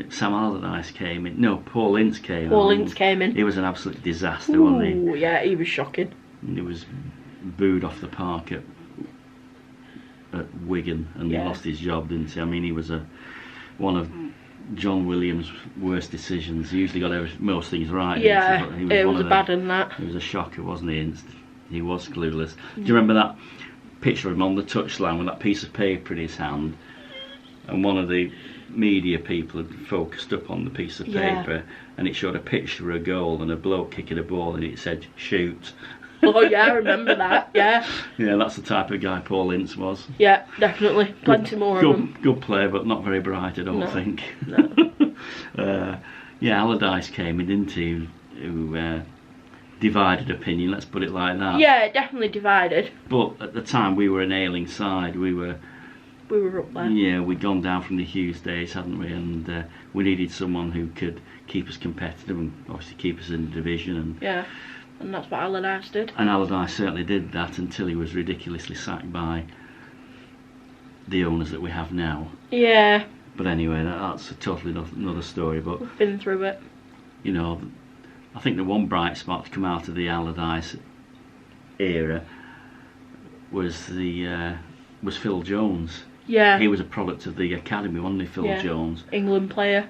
[SPEAKER 2] Sam Allardyce came in. No, Paul Ince came in.
[SPEAKER 1] Paul Ince came in.
[SPEAKER 2] He was an absolute disaster, wasn't he?
[SPEAKER 1] Oh, yeah, he was shocking.
[SPEAKER 2] He was booed off the park at Wigan, and he lost his job, didn't he? I mean, he was one of John Williams' worst decisions. He usually got most things right.
[SPEAKER 1] Yeah, it was bad in that.
[SPEAKER 2] He was a shocker, wasn't he? He was clueless. Do you remember that picture of him on the touchline with that piece of paper in his hand? And one of the media people had focused up on the piece of paper, and it showed a picture of a goal and a bloke kicking a ball, and it said shoot.
[SPEAKER 1] Oh yeah, I remember that. Yeah,
[SPEAKER 2] that's the type of guy Paul Ince was.
[SPEAKER 1] Yeah, definitely. Plenty more of them.
[SPEAKER 2] Good player, but not very bright, I don't think.
[SPEAKER 1] No.
[SPEAKER 2] Allardyce came in, didn't he? Who divided opinion, let's put it like that.
[SPEAKER 1] Yeah, it definitely divided.
[SPEAKER 2] But at the time we were an ailing side. We were
[SPEAKER 1] up there.
[SPEAKER 2] Yeah, we'd gone down from the Hughes days, hadn't we? And we needed someone who could keep us competitive and obviously keep us in the division.
[SPEAKER 1] And that's what Allardyce did.
[SPEAKER 2] And Allardyce certainly did that until he was ridiculously sacked by the owners that we have now.
[SPEAKER 1] Yeah.
[SPEAKER 2] But anyway, that's a totally another story. But
[SPEAKER 1] we've been through it.
[SPEAKER 2] You know, I think the one bright spot to come out of the Allardyce era was Phil Jones.
[SPEAKER 1] Yeah.
[SPEAKER 2] He was a product of the academy, wasn't he, Phil Jones?
[SPEAKER 1] England player.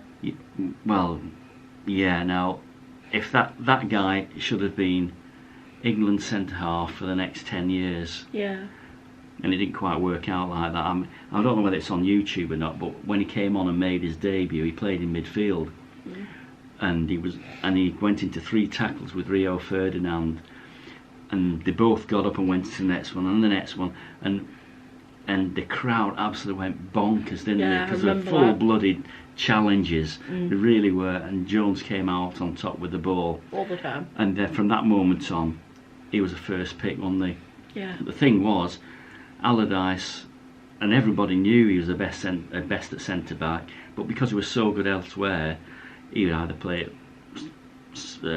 [SPEAKER 2] Well, yeah, now, if that guy should have been England centre-half for the next 10 years.
[SPEAKER 1] Yeah.
[SPEAKER 2] And it didn't quite work out like that. I don't know whether it's on YouTube or not, but when he came on and made his debut, he played in midfield. And he went into 3 tackles with Rio Ferdinand. And they both got up and went to the next one and the next one. And the crowd absolutely went bonkers, didn't they? Because they were full-blooded challenges. They really were. And Jones came out on top with the ball
[SPEAKER 1] all the time.
[SPEAKER 2] And from that moment on, he was the first pick, wasn't he?
[SPEAKER 1] Yeah.
[SPEAKER 2] The thing was, Allardyce, and everybody knew he was the best at centre back, but because he was so good elsewhere, he would either play at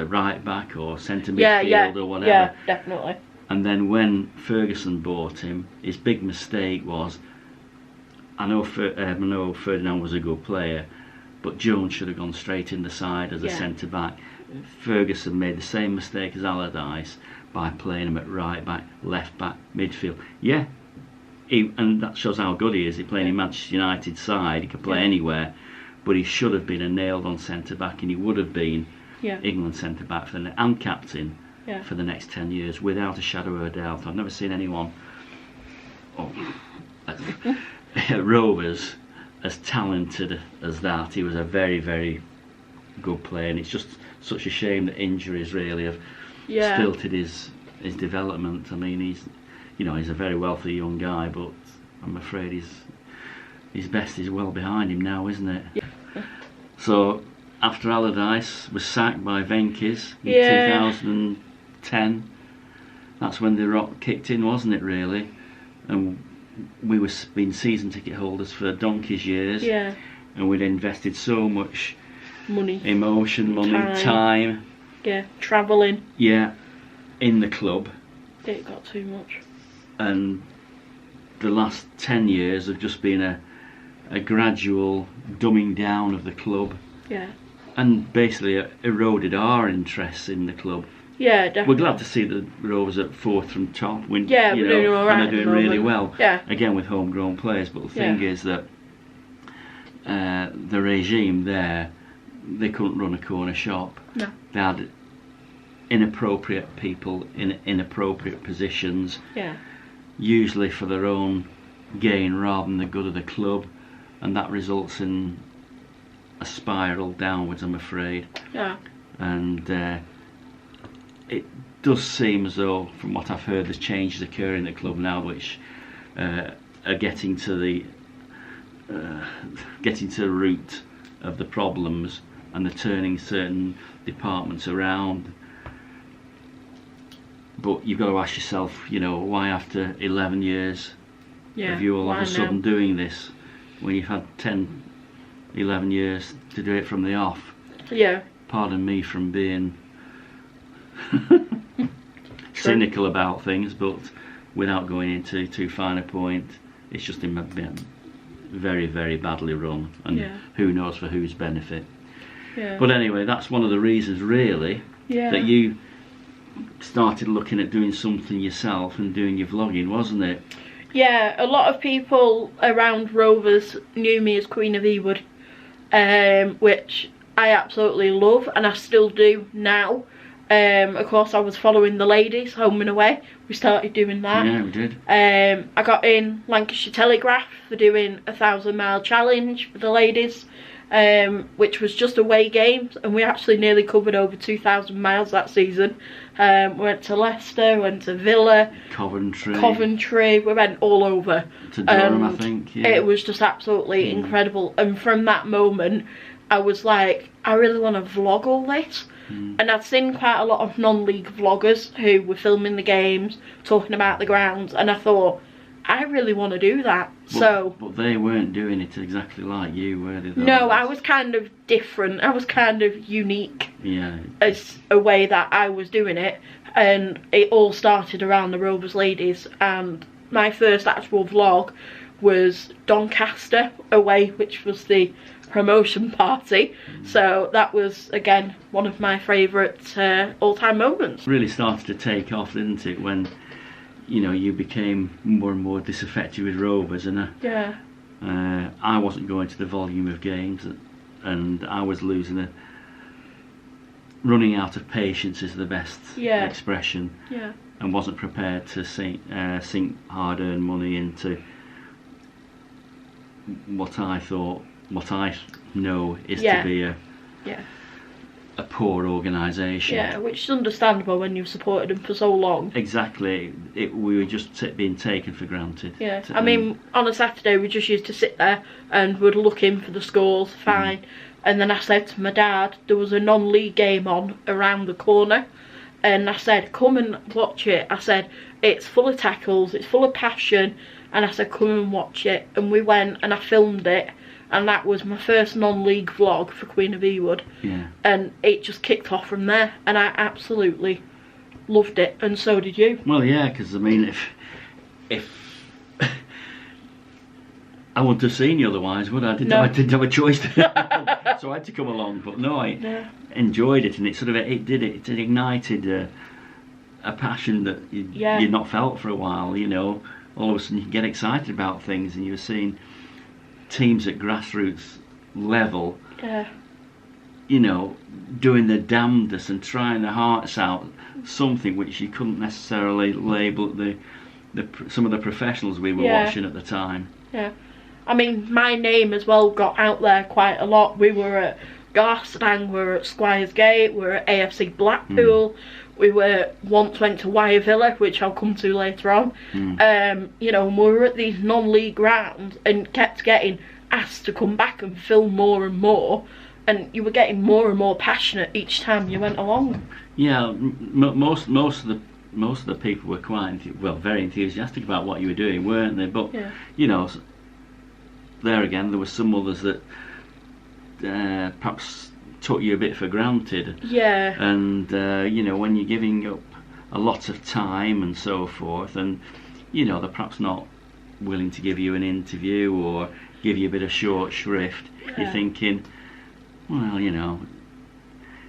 [SPEAKER 2] right back or centre midfield or whatever.
[SPEAKER 1] Yeah, definitely.
[SPEAKER 2] And then when Ferguson bought him, his big mistake was, I know Ferdinand was a good player, but Jones should have gone straight in the side as a centre back. Ferguson made the same mistake as Allardyce by playing him at right back, left back, midfield. Yeah, and that shows how good he is. He playing in Manchester United side, he could play anywhere, but he should have been a nailed-on centre back, and he would have been England centre back and captain for the next 10 years, without a shadow of a doubt. I've never seen anyone at Rovers as talented as that. He was a very, very good player, and it's just such a shame that injuries really have stilted his development. I mean, he's a very wealthy young guy, but I'm afraid his best is well behind him now, isn't it? Yeah. So after Allardyce was sacked by Venkis in 2010, that's when the rock kicked in, wasn't it, really? And we were been season ticket holders for donkey's years, and we'd invested so much
[SPEAKER 1] money,
[SPEAKER 2] emotion, time,
[SPEAKER 1] travelling,
[SPEAKER 2] in the club.
[SPEAKER 1] It got too much, and
[SPEAKER 2] the last 10 years have just been a gradual dumbing down of the club, and basically eroded our interest in the club.
[SPEAKER 1] Yeah, definitely.
[SPEAKER 2] We're glad to see the Rovers at 4th from top.
[SPEAKER 1] We're doing all right,
[SPEAKER 2] and they're doing really well.
[SPEAKER 1] Yeah.
[SPEAKER 2] Again with homegrown players, but the thing is that the regime there, they couldn't run a corner shop.
[SPEAKER 1] No.
[SPEAKER 2] They had inappropriate people in inappropriate positions.
[SPEAKER 1] Yeah.
[SPEAKER 2] Usually for their own gain rather than the good of the club, and that results in a spiral downwards, I'm afraid.
[SPEAKER 1] Yeah.
[SPEAKER 2] And it does seem as though, from what I've heard, there's changes occurring in the club now which are getting to the root of the problems, and they're turning certain departments around. But you've got to ask yourself, why after 11 years of you all of a sudden doing this, when you've had 10, 11 years to do it from the off?
[SPEAKER 1] Yeah.
[SPEAKER 2] Pardon me from being cynical about things, but without going into too fine a point, it's just been very, very badly run, and who knows for whose benefit. But anyway, that's one of the reasons really that you started looking at doing something yourself and doing your vlogging, wasn't it?
[SPEAKER 1] Yeah, a lot of people around Rovers knew me as Queen of Ewood, which I absolutely love, and I still do now. Of course, I was following the ladies home and away. We started doing that.
[SPEAKER 2] Yeah, we did.
[SPEAKER 1] I got in Lancashire Telegraph for doing a 1,000-mile challenge for the ladies, which was just away games, and we actually nearly covered over 2,000 miles that season. We went to Leicester, went to Villa, Coventry. We went all over.
[SPEAKER 2] To Durham, I think. Yeah.
[SPEAKER 1] It was just absolutely incredible. And from that moment, I was like, I really want to vlog all this. And I'd seen quite a lot of non-league vloggers who were filming the games, talking about the grounds, and I thought, I really want to do that.
[SPEAKER 2] But they weren't doing it exactly like you, were they?
[SPEAKER 1] No, I was kind of different. I was kind of unique.
[SPEAKER 2] Yeah.
[SPEAKER 1] As a way that I was doing it, and it all started around the Rovers ladies. And my first actual vlog was Doncaster away, which was the promotion party. So that was again one of my favourite all-time moments.
[SPEAKER 2] Really started to take off, didn't it, when you became more and more disaffected with Rovers, and I wasn't going to the volume of games, and I was running out of patience is the best expression, and wasn't prepared to sink hard-earned money into what I know is to be a poor organisation.
[SPEAKER 1] Yeah, which is understandable when you've supported them for so long.
[SPEAKER 2] Exactly. We were just being taken for granted.
[SPEAKER 1] Yeah, I mean, on a Saturday we just used to sit there and would look in for the scores, fine. And then I said to my dad, there was a non-league game on around the corner, and I said, come and watch it. I said, it's full of tackles, it's full of passion, and I said, come and watch it. And we went and I filmed it, and that was my first non-league vlog for Queen of Ewood.
[SPEAKER 2] Yeah.
[SPEAKER 1] And it just kicked off from there, and I absolutely loved it, and so did you.
[SPEAKER 2] Well, yeah, because I mean, if I wouldn't have seen you otherwise, would I? I didn't have a choice, so I had to come along. But no, I enjoyed it, and it ignited a passion that you'd not felt for a while. You know, all of a sudden you can get excited about things, and you're seeing teams at grassroots level, you know, doing their damnedest and trying their hearts out, something which you couldn't necessarily label some of the professionals we were watching at the time.
[SPEAKER 1] Yeah, I mean, my name as well got out there quite a lot. We were at Garstang, we were at Squires Gate, we were at AFC Blackpool, we once went to Wyre Villa, which I'll come to later on. You know, and we were at these non-league grounds and kept getting asked to come back and film more and more, and you were getting more and more passionate each time you went along.
[SPEAKER 2] Yeah, most of the people were very enthusiastic about what you were doing, weren't they? But you know, there again, there were some others that perhaps took you a bit for granted.
[SPEAKER 1] Yeah.
[SPEAKER 2] And you know, when you're giving up a lot of time and so forth, and you know, they're perhaps not willing to give you an interview or give you a bit of short shrift, you're thinking, well, you know,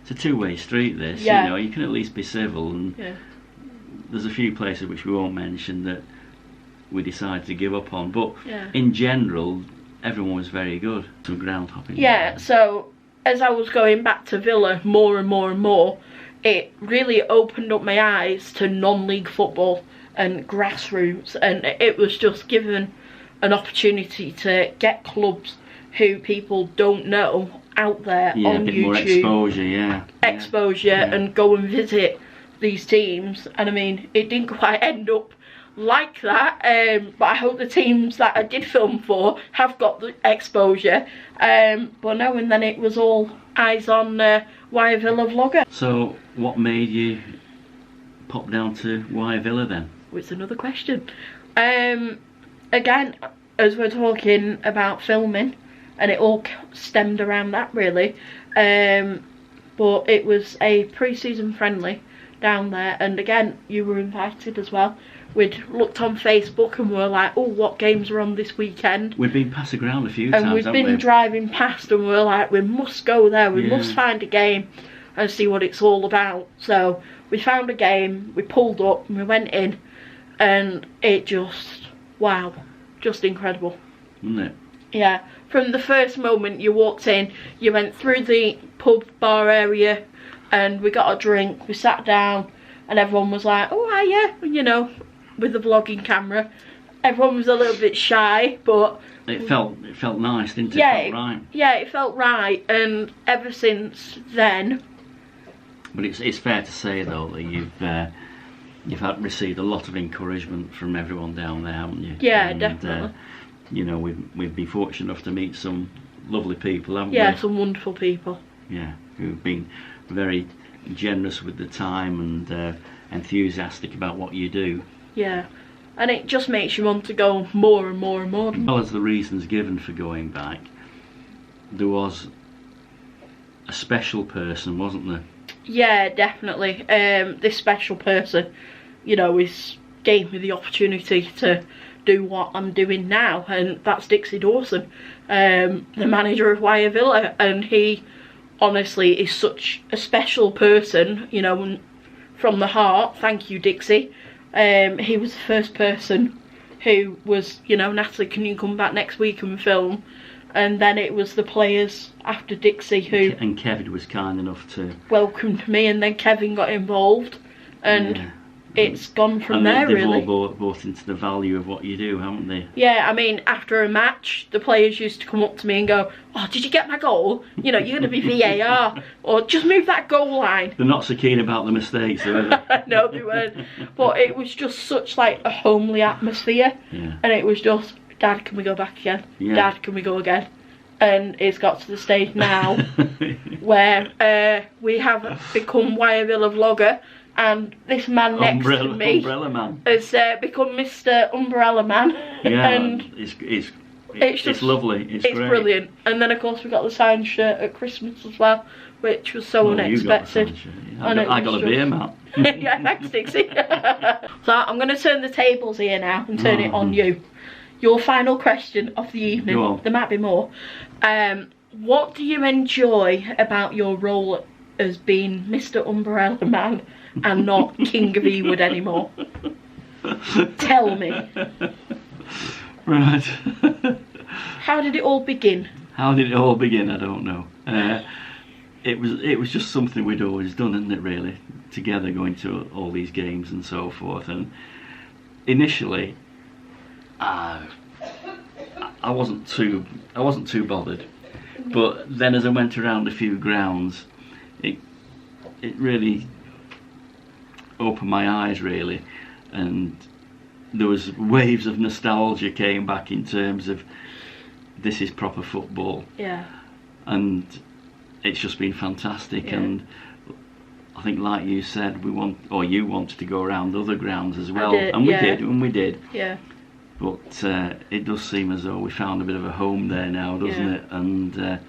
[SPEAKER 2] it's a two-way street, this. You know, you can at least be civil, and there's a few places which we won't mention that we decided to give up on, but in general everyone was very good. Some ground hopping.
[SPEAKER 1] Yeah, so as I was going back to Villa more and more and more, it really opened up my eyes to non-league football and grassroots, and it was just given an opportunity to get clubs who people don't know out there on
[SPEAKER 2] a bit
[SPEAKER 1] YouTube.
[SPEAKER 2] More exposure,
[SPEAKER 1] and go and visit these teams. And I mean, it didn't quite end up like that, but I hope the teams that I did film for have got the exposure, but no, and then it was all eyes on Wyre Villa vlogger.
[SPEAKER 2] So what made you pop down to Wyre Villa then?
[SPEAKER 1] It's another question. Again, as we're talking about filming, and it all stemmed around that really, but it was a pre-season friendly down there, and again, you were invited as well. We'd looked on Facebook and we were like, oh, what games are on this weekend?
[SPEAKER 2] We've been passed around a few times,
[SPEAKER 1] and we've been driving past, and we were like, we must go there, we must find a game and see what it's all about. So we found a game, we pulled up and we went in, and it just, wow, just incredible.
[SPEAKER 2] Wasn't it?
[SPEAKER 1] Yeah, from the first moment you walked in, you went through the pub bar area and we got a drink, we sat down, and everyone was like, oh, hiya, you know, with the vlogging camera. Everyone was a little bit shy, but
[SPEAKER 2] it felt nice, didn't it?
[SPEAKER 1] Yeah,
[SPEAKER 2] it felt right.
[SPEAKER 1] Yeah, it felt right, and ever since then.
[SPEAKER 2] But it's fair to say though that you've received a lot of encouragement from everyone down there, haven't you?
[SPEAKER 1] Yeah, definitely.
[SPEAKER 2] You know, we've been fortunate enough to meet some lovely people, haven't we?
[SPEAKER 1] Yeah, some wonderful people.
[SPEAKER 2] Yeah, who've been very generous with the time and enthusiastic about what you do.
[SPEAKER 1] Yeah, and it just makes you want to go more and more and more.
[SPEAKER 2] As well as the reasons given for going back, there was a special person, wasn't there?
[SPEAKER 1] Yeah, definitely. This special person, you know, gave me the opportunity to do what I'm doing now, and that's Dixie Dawson, the manager of Wyre Villa, and he honestly is such a special person, you know, from the heart. Thank you, Dixie. He was the first person who was, you know, Natalie, can you come back next week and film? And then it was the players after Dixie who...
[SPEAKER 2] And Kevin was kind enough to...
[SPEAKER 1] welcomed me, and then Kevin got involved, and it's gone from there, really.
[SPEAKER 2] They've all bought into the value of what you do, haven't they?
[SPEAKER 1] Yeah, I mean, after a match, the players used to come up to me and go, oh, did you get my goal? You know, you're going to be VAR, or just move that goal line.
[SPEAKER 2] They're not so keen about the mistakes, are they?
[SPEAKER 1] No, they weren't. But it was just such, like, a homely atmosphere.
[SPEAKER 2] Yeah.
[SPEAKER 1] And it was just, Dad, can we go back again?
[SPEAKER 2] Yeah.
[SPEAKER 1] Dad, can we go again? And it's got to the stage now where we have become Wyre Villa vlogger, and this man next to me
[SPEAKER 2] Umbrella Man
[SPEAKER 1] has become Mr. Umbrella Man.
[SPEAKER 2] Yeah,
[SPEAKER 1] And
[SPEAKER 2] it's lovely. It's great.
[SPEAKER 1] Brilliant. And then of course we got the signed shirt at Christmas as well, which was so unexpected.
[SPEAKER 2] You got the I got a beer mat.
[SPEAKER 1] Yeah, thanks Dixie. So I'm going to turn the tables here now and turn it on you. Your final question of the evening.
[SPEAKER 2] Go on.
[SPEAKER 1] There might be more. What do you enjoy about your role as being Mr. Umbrella Man and not King of Ewood anymore? Tell me.
[SPEAKER 2] Right.
[SPEAKER 1] How did it all begin?
[SPEAKER 2] How did it all begin? I don't know. It was just something we'd always done, isn't it? Really, together, going to all these games and so forth. And initially, I wasn't too bothered. But then, as I went around a few grounds, it really opened my eyes, really, and there was waves of nostalgia came back in terms of this is proper football.
[SPEAKER 1] Yeah.
[SPEAKER 2] And it's just been fantastic. Yeah. And I think, like you said, you wanted to go around other grounds as well, and we did.
[SPEAKER 1] Yeah.
[SPEAKER 2] But it does seem as though we found a bit of a home there now, doesn't it? And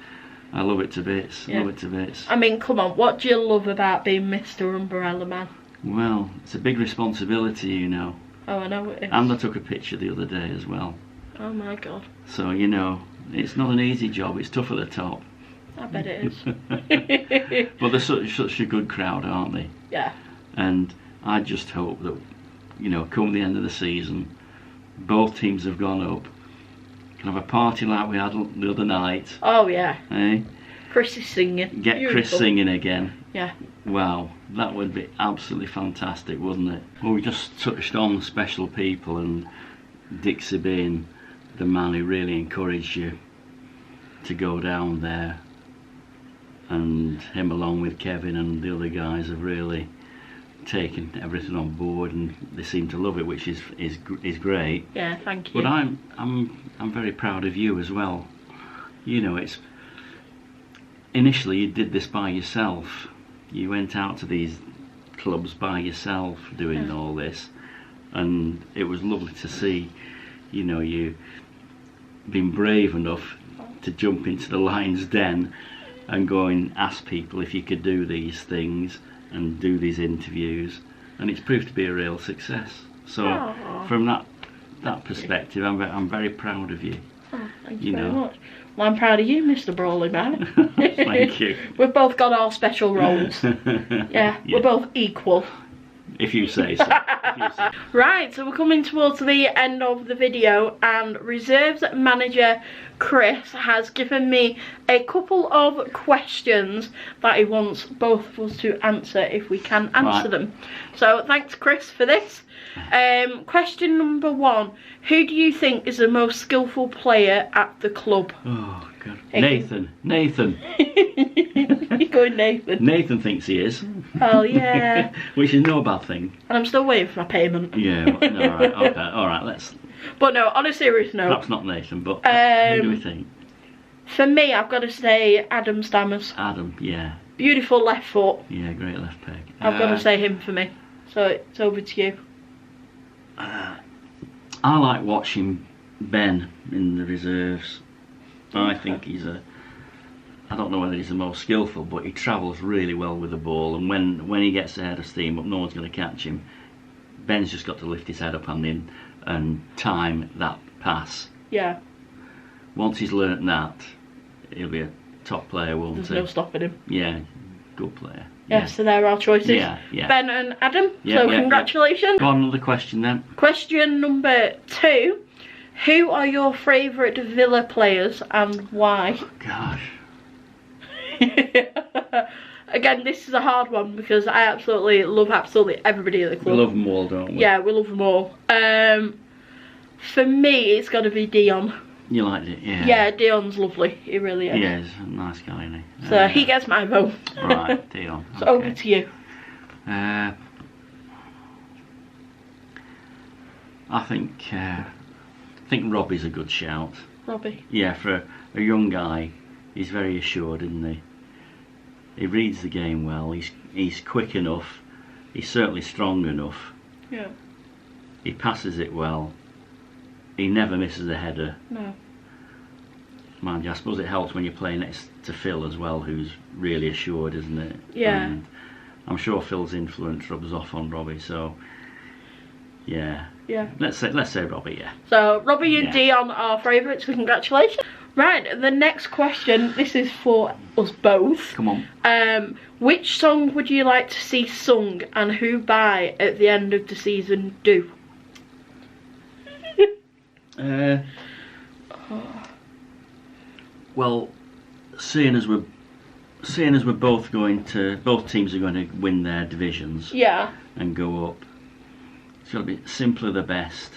[SPEAKER 2] I love it to bits.
[SPEAKER 1] Yeah.
[SPEAKER 2] Love it to bits.
[SPEAKER 1] I mean, come on, what do you love about being Mr. Umbrella Man?
[SPEAKER 2] Well, it's a big responsibility, you know.
[SPEAKER 1] Oh, I know it is.
[SPEAKER 2] And I took a picture the other day as well.
[SPEAKER 1] Oh my God.
[SPEAKER 2] So, you know, it's not an easy job. It's tough at the top.
[SPEAKER 1] I bet it is.
[SPEAKER 2] But they're such a good crowd, aren't they?
[SPEAKER 1] Yeah.
[SPEAKER 2] And I just hope that, you know, come the end of the season, both teams have gone up. Can have a party like we had the other night.
[SPEAKER 1] Oh yeah.
[SPEAKER 2] Eh?
[SPEAKER 1] Chris is singing.
[SPEAKER 2] Get Beautiful. Chris singing again.
[SPEAKER 1] Yeah.
[SPEAKER 2] Wow, that would be absolutely fantastic, wouldn't it? Well, we just touched on special people, and Dixie being the man who really encouraged you to go down there, and him along with Kevin and the other guys have really taken everything on board, and they seem to love it, which is great.
[SPEAKER 1] Yeah, thank you.
[SPEAKER 2] But I'm very proud of you as well. You know, it's initially you did this by yourself. You went out to these clubs by yourself doing all this, and it was lovely to see, you know, you being brave enough to jump into the lion's den and go and ask people if you could do these things and do these interviews, and it's proved to be a real success. So from that perspective, I'm very proud of you.
[SPEAKER 1] Oh, thank you very much. Well, I'm proud of you, Mr. Brawley Man.
[SPEAKER 2] Thank you.
[SPEAKER 1] We've both got our special roles. Yeah, we're both equal.
[SPEAKER 2] If you say so.
[SPEAKER 1] Right, so we're coming towards the end of the video, and Reserves manager Chris has given me a couple of questions that he wants both of us to answer if we can answer them. So thanks Chris for this. Question number 1, who do you think is the most skillful player at the club?
[SPEAKER 2] Oh God. Nathan.
[SPEAKER 1] You're going Nathan.
[SPEAKER 2] Nathan thinks he is.
[SPEAKER 1] Oh yeah.
[SPEAKER 2] Which is no bad thing.
[SPEAKER 1] And I'm still waiting for my payment.
[SPEAKER 2] Yeah, alright, let's...
[SPEAKER 1] But no, on a serious note.
[SPEAKER 2] Perhaps not Nathan, but who do we think?
[SPEAKER 1] For me, I've got to say Adam Stammers.
[SPEAKER 2] Adam, yeah.
[SPEAKER 1] Beautiful left foot.
[SPEAKER 2] Yeah, great left peg.
[SPEAKER 1] I've got to say him for me. So it's over to you.
[SPEAKER 2] I like watching Ben in the reserves. I think he's I don't know whether he's the most skillful, but he travels really well with the ball, and when he gets ahead of steam up, no one's going to catch him. Ben's just got to lift his head up and time that pass.
[SPEAKER 1] Yeah.
[SPEAKER 2] Once he's learnt that, he'll be a top player, won't he?
[SPEAKER 1] There's no stopping him.
[SPEAKER 2] Yeah, good player.
[SPEAKER 1] Yeah, so there are our choices.
[SPEAKER 2] Yeah.
[SPEAKER 1] Ben and Adam. So congratulations.
[SPEAKER 2] Go on, another question then.
[SPEAKER 1] Question number 2. Who are your favourite Villa players and why?
[SPEAKER 2] Oh, gosh.
[SPEAKER 1] Again, this is a hard one because I absolutely love everybody at the club.
[SPEAKER 2] We love them all, don't we?
[SPEAKER 1] Yeah, we love them all. For me, it's got to be Dion.
[SPEAKER 2] You liked it, yeah.
[SPEAKER 1] Yeah, Dion's lovely. He really is.
[SPEAKER 2] Yeah, he's a nice guy, isn't he?
[SPEAKER 1] So he gets my vote.
[SPEAKER 2] Right, Dion.
[SPEAKER 1] So over to you.
[SPEAKER 2] I think Robbie's a good shout.
[SPEAKER 1] Robbie.
[SPEAKER 2] Yeah, for a young guy, he's very assured, isn't he? He reads the game well. He's quick enough He's certainly strong enough.
[SPEAKER 1] Yeah.
[SPEAKER 2] He passes it well. He never misses a header.
[SPEAKER 1] No.
[SPEAKER 2] Mind you, I suppose it helps when you're playing next to Phil as well, who's really assured, isn't it?
[SPEAKER 1] Yeah.
[SPEAKER 2] And I'm sure Phil's influence rubs off on Robbie, so yeah.
[SPEAKER 1] Yeah.
[SPEAKER 2] Let's say Robbie, yeah.
[SPEAKER 1] So Robbie and Dion are favourites, so congratulations. Right, the next question, this is for us both.
[SPEAKER 2] Come on.
[SPEAKER 1] Which song would you like to see sung and who by at the end of the season do?
[SPEAKER 2] Well, seeing as we're both teams are going to win their divisions.
[SPEAKER 1] Yeah.
[SPEAKER 2] And go up. It's got to be Simpler the Best.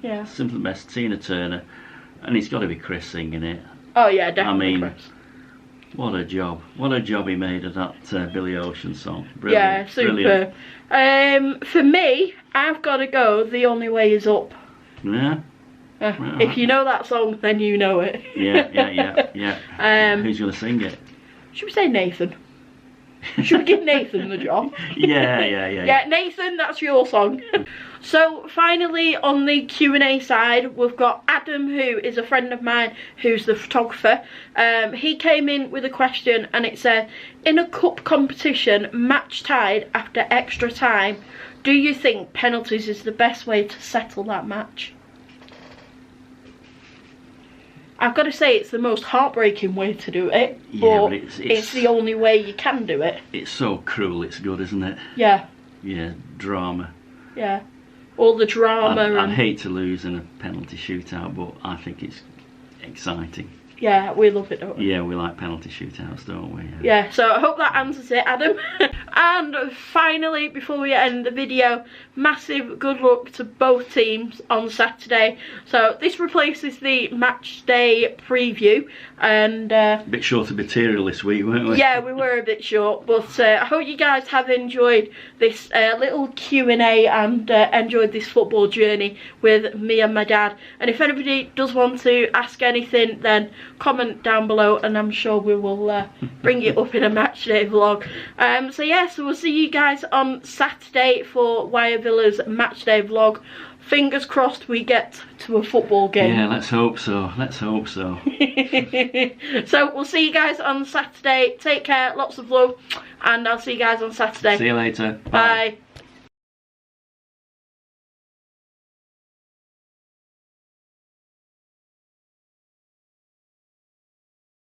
[SPEAKER 1] Yeah.
[SPEAKER 2] Simpler the Best, Tina Turner, and it's got to be Chris singing it.
[SPEAKER 1] Oh yeah, definitely.
[SPEAKER 2] I mean,
[SPEAKER 1] Chris.
[SPEAKER 2] What a job he made of that Billy Ocean song. Brilliant.
[SPEAKER 1] Yeah, super.
[SPEAKER 2] Brilliant.
[SPEAKER 1] For me, I've got to go The Only Way Is Up.
[SPEAKER 2] Yeah.
[SPEAKER 1] If you know that song, then you know it.
[SPEAKER 2] Yeah. Who's going to sing it?
[SPEAKER 1] Should we say Nathan? Should we give Nathan the job?
[SPEAKER 2] Yeah,
[SPEAKER 1] Nathan, that's your song. So finally on the Q&A side, we've got Adam, who is a friend of mine, who's the photographer. He came in with a question and it said, in a cup competition, match tied after extra time, do you think penalties is the best way to settle that match? I've got to say it's the most heartbreaking way to do it, but it's the only way you can do it.
[SPEAKER 2] It's so cruel, it's good, isn't it?
[SPEAKER 1] Yeah.
[SPEAKER 2] Yeah, drama.
[SPEAKER 1] Yeah. All the drama.
[SPEAKER 2] I'd hate to lose in a penalty shootout, but I think it's exciting.
[SPEAKER 1] Yeah, we love it, don't we?
[SPEAKER 2] Yeah, we like penalty shootouts, don't we?
[SPEAKER 1] Yeah, so I hope that answers it, Adam. And finally, before we end the video, massive good luck to both teams on Saturday. So this replaces the match day preview, and
[SPEAKER 2] a bit short of material this week, weren't we?
[SPEAKER 1] Yeah, we were a bit short, but I hope you guys have enjoyed this little Q&A and enjoyed this football journey with me and my dad. And if anybody does want to ask anything, then comment down below and I'm sure we will bring it up in a match day vlog. So we'll see you guys on Saturday for Wyre Villa's match day vlog. Fingers crossed we get to a football game.
[SPEAKER 2] Yeah, let's hope so. Let's hope so.
[SPEAKER 1] So we'll see you guys on Saturday. Take care, lots of love, and I'll see you guys on Saturday.
[SPEAKER 2] See you later.
[SPEAKER 1] Bye.